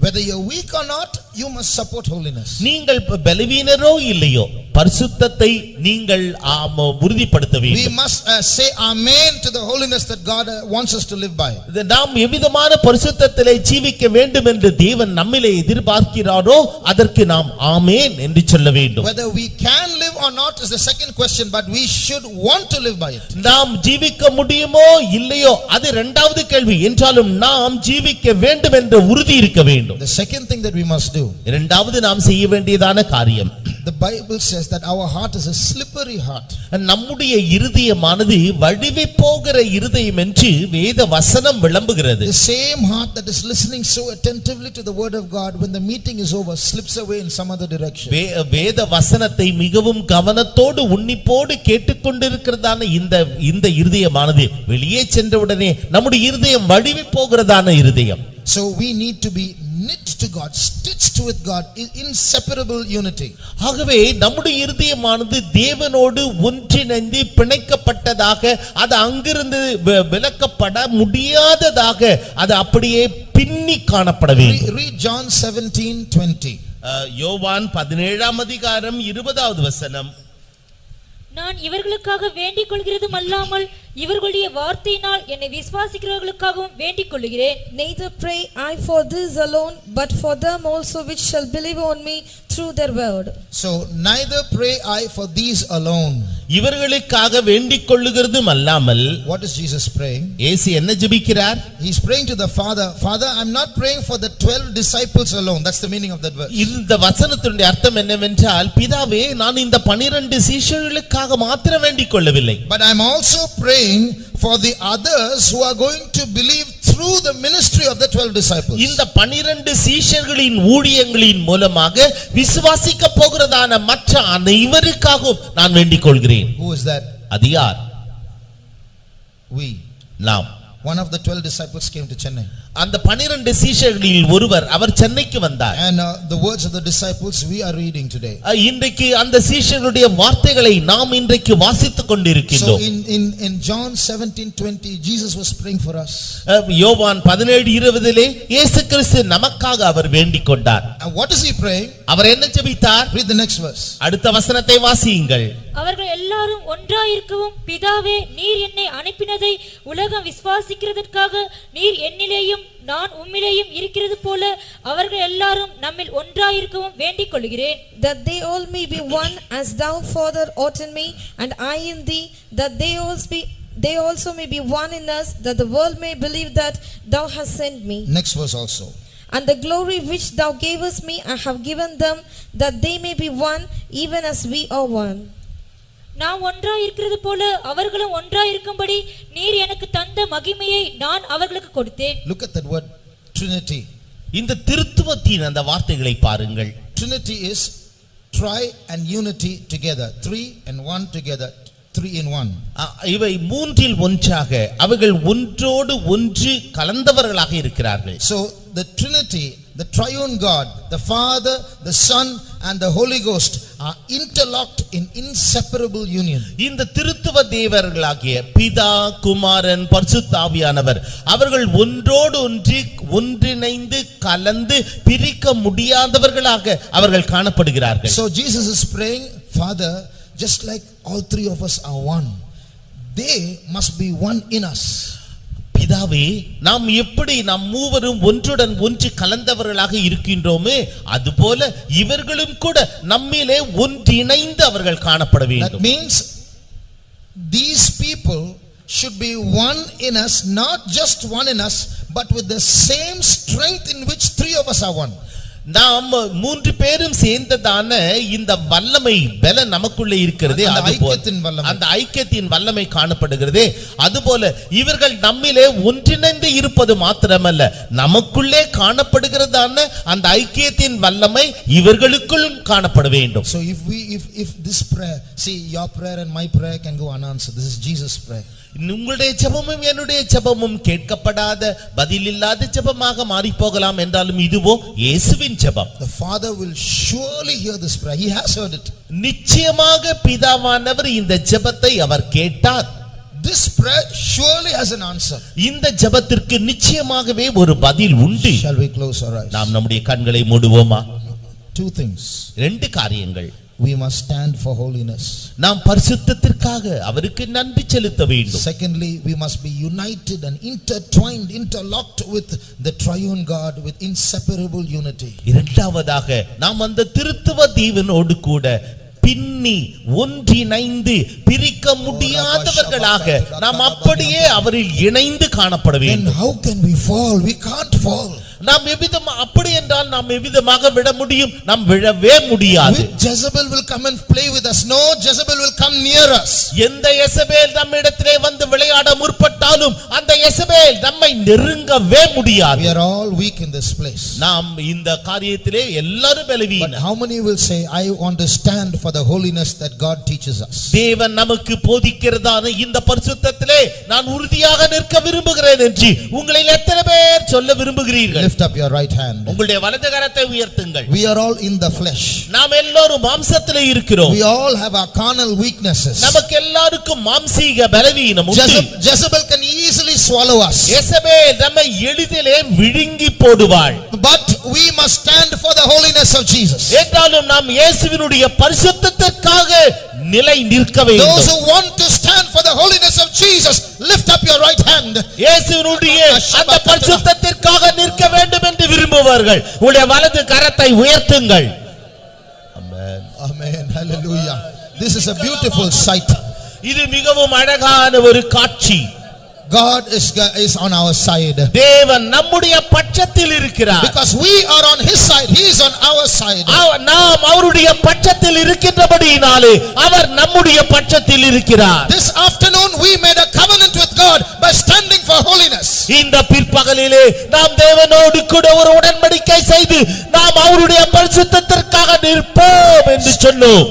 Whether you're weak or not, you must support holiness. நீங்கள் பலவீனரோ இல்லையோ பரிசுத்தத்தை நீங்கள் உறுதிப்படுத்த வேண்டும். We must say amen to the holiness that God wants us to live by. நாம் எவ்விதமான பரிசுத்தத்திலே ஜீவிக்க வேண்டும் என்று தேவன் நம்மிலே எதிர்பார்க்கிறாரோ அதற்கு நாம் ஆமென் என்று சொல்ல வேண்டும். Whether we can live or not is the second question, but we should want to live by it. நாம் ஜீவிக்க முடியுமோ இல்லையோ அது இரண்டாவது கேள்வி. என்றாலும் நாம் ஜீவிக்க வேண்டும் என்ற உறுதி இருக்க வேண்டும். The second thing that we must do, இரண்டாவது நாம் செய்ய வேண்டியதான காரியம், the Bible says that our heart is a slippery heart. நம்முடைய இருதயமானது வழுவி போகிற இருதயம் என்று வேத வசனம் விளம்புகிறது. The same heart that is listening so attentively to the word of God, when the meeting is over, slips away in some other direction. வேத வசனத்தை மிகவும் கவனத்தோடு உன்னிப்போடு கேட்டுக்கொண்டிருக்கிறதான இந்த இருதயமானது வெளியே சென்றவுடனே நம்முடைய இருதயம் வழுவி போகிறதான இருதயம். So we need to be knit to God, stitched with God, inseparable unity. ஆகவே நம்முடைய இருதயமானது தேவனோடு ஒன்றிணைந்து பிணைக்கப்பட்டதாக, அது அங்கிருந்து விலக்கப்பட முடியாததாக, அது அப்படியே பின்னி காணப்பட வேண்டும். Read John 17:20. யோவான் 17ஆம் அதிகாரம் 20வது வசனம். நான் இவர்களுக்காக வேண்டிக் கொள்கிறதும் அல்லாமல் இவர்களுடைய வார்த்தையினால் என்னை விசுவாசிக்கிறவர்களுக்காகவும் வேண்டிக் கொள்கிறேன். Neither pray I for this alone, but for them also which shall believe on me through their word. So neither pray I for these alone. இவர்களுக்காக வேண்டிக் கொள்ளுகிறதும் அல்லாமல். What is Jesus praying? இயேசு என்ன ஜெபிக்கிறார்? He is praying to the Father. Father, I'm not praying for the 12 disciples alone. That's the meaning of that verse. இந்த வசனத்தினுடைய அர்த்தம் என்னவென்றால், பிதாவே நான் இந்த 12 சீஷர்களுக்காக மாத்திரம் வேண்டிக் கொள்ளவில்லை. But I'm also praying for the others who are going to believe through the ministry of the 12 disciples. இந்த 12 சீஷர்களின் ஊழியங்களின் மூலமாக விசுவாசிக்க போகிறதான மற்ற அனைவருக்காகவும் நான் வேண்டிக் கொள்கிறேன். Who is that? அது யார்? We. நாம். One of the 12 disciples came to Chennai. அந்த 12 சீஷர்களில் ஒருவர் அவர் சென்னைக்கு வந்தார். And the words of the disciples we are reading today. இன்றைக்கு அந்த சீஷர்களுடைய வார்த்தைகளை நாம் இன்றைக்கு வாசித்துக் கொண்டிருக்கிறோம். So in John 17:20 Jesus was praying for us. யோவான் 17:20 இயேசு கிறிஸ்து நமக்காக அவர் வேண்டிக் கொண்டார். And what is he praying? அவர் என்ன ஜெபித்தார்? Read the next verse. அடுத்த வசனத்தை வாசியுங்கள். அவர்கள் எல்லாரும் ஒன்றாயிருக்கவும், பிதாவே நீர் என்னை அனுப்பினதை உலகம் விசுவாசிக்கிறதற்காக நீர் என்னிலேயும் நான் உம்மிலேயும் இருக்கிறது போல அவர்கள் எல்லாரும் நம்மில் ஒன்றாயிருக்கவும் வேண்டிக் கொள்கிறேன். That they all may be one, as thou Father art in me and I in thee, that they also may be one in us, that the world may believe that thou hast sent me. Next verse also. And the glory which thou gavest me I have given them, that they may be one, even as we are one. நான் ஒன்றாயிருக்கிறது போல அவர்களும் ஒன்றாயிருக்கும்படி நீர் எனக்கு தந்த மகிமையை நான் அவர்களுக்கு கொடுத்தேன். Look at that word Trinity. இந்த திருத்துவத்தின் அந்த வார்த்தைகளை பாருங்கள். Trinity is tri and unity together. 3 and 1 together. 3 in 1. இவை மூன்றில் ஒன்றாக, அவர்கள் ஒன்றோடு ஒன்று கலந்தவர்களாக இருக்கிறார்கள். So the Trinity, the triune God, the Father, the Son and the Holy Ghost are interlocked in inseparable union. இந்த திருத்துவ தேவர்களாகிய பிதா, குமாரன், பரிசுத்த ஆவியானவர் அவர்கள் ஒன்றோடு ஒன்றிணைந்து கலந்து பிரிக்க முடியாதவர்களாக அவர்கள் காணப்படுகிறார்கள். So Jesus is praying, Father, just like all three of us are one, they must be one in us. பிதாவே, நாம் எப்படி நாம் மூவரும் ஒன்றுடன் ஒன்று கலந்தவர்களாக இருக்கின்றோமே, அதுபோல இவர்களும் கூட நம்மிலே ஒன்றிணைந்து அவர்கள் காணப்பட வேண்டும். That means these people should be one in us, not just one in us, but with the same strength in which three of us are one. நாம் மூன்று பேரும் சேர்ந்ததான இந்த வல்லமை பல நமக்குள்ளே இருக்கிறதே, அந்த ஐக்கியத்தின் வல்லமை காணப்படுகிறதே, அதுபோல இவர்கள் நம்மிலே ஒன்றிணைந்து இருப்பது மாத்திரமல்ல, நமக்குள்ளே காணப்படுகிறதான அந்த ஐக்கியத்தின் வல்லமை இவர்களுக்குள்ளும் காணப்பட வேண்டும். So if this prayer, see, your prayer and my prayer can go unanswered. This is Jesus' prayer. உங்களுடைய ஜெபமும் என்னுடைய ஜெபமும் கேட்கப்படாத பதிலில்லாத ஜெபமாக மாறி போகலாம் என்றாலும் இதுவோ இயேசுவின் ஜெபம். The Father will surely hear this prayer. He has heard it. நிச்சயமாக பிதாவானவர் இந்த ஜெபத்தை அவர் கேட்டார். This prayer surely has an answer. இந்த ஜெபத்திற்கு நிச்சயமாகவே ஒரு பதில் உண்டு. Shall we close our eyes? நாம் நம்முடைய கண்களை மூடுவோமா? Two things. ரெண்டு காரியங்கள். We must stand for holiness. நாம் பரிசுத்தத்திற்காக அவருக்கு நன்றி செலுத்த வேண்டும். Secondly, we must be united and intertwined, interlocked with the triune God with inseparable unity. இரண்டாவதாக நாம் அந்த திருத்துவ தேவனோடு கூட பின்னி ஒன்றிணைந்து பிரிக்க முடியாதவர்களாக நாம் அப்படியே அவரில் இணைந்து காணப்பட வேண்டும். Then how can we fall? We can't fall. நாம் எவ்விதமா அப்படி என்றால் நாம் எவ்விதமாக விட முடியும்? நாம் விழவே முடியாது. Jezebel will come and play with us. No Jezebel will come near us. எந்த யெசபேல் நம்மிடத்திலே வந்து விளையாட முற்பட்டாலும் அந்த யெசபேல் நம்மை நெருங்கவே முடியாது. We are all weak in this place. நாம் இந்த காரியத்திலே எல்லாரும் பலவீனம். But how many will say, I want to stand for the holiness that God teaches us? தேவன் நமக்கு போதிக்கிறதான இந்த பரிசுத்தத்திலே நான் உறுதியாக நிற்க விரும்புகிறேன் என்று உங்களில் எத்தனை பேர் சொல்ல விரும்புகிறீர்கள்? Lift up your right hand. உங்களுடைய வலது கரத்தை உயர்த்துங்கள். We are all in the flesh. நாம் எல்லோரும் மாம்சத்திலே இருக்கிறோம். We all have our carnal weaknesses. நமக்கு எல்லாருக்கும் மாம்சீக பலவீனம் உண்டு. Jezebel can easily swallow us. யேசபேல் நம்மை எளிதிலே விழுங்கி போடுவாள். But we must stand for the holiness of Jesus. என்றாலும் நாம் இயேசுவினுடைய பரிசுத்தத்திற்காக நிலை நிற்க வேண்டும். Those who want to stand for the holiness of Jesus, lift up your right hand. இயேசுவினுடைய அந்த பரிசுத்தத்திற்காக நிற்க வேண்டும் என்று விரும்புவார்கள் உங்களுடைய வலது கரத்தை உயர்த்துங்கள். Amen. Amen. Hallelujah. This is a beautiful sight. இது மிகவும் அழகான ஒரு காட்சி. God is on our side. தேவன் நம்முடைய பட்சத்தில் இருக்கிறார். Because we are on his side, he is on our side. நாம் அவருடைய பட்சத்தில் இருக்கின்றபடியினாலே அவர் நம்முடைய பட்சத்தில் இருக்கிறார். This afternoon we made a covenant with God by standing for holiness. இந்த பிற்பகலிலே நாம் தேவனோடு கூட ஒரு உடன்படிக்கை செய்து நாம் அவருடைய பரிசுத்தத்திற்காக நிற்போம் என்று சொன்னோம்.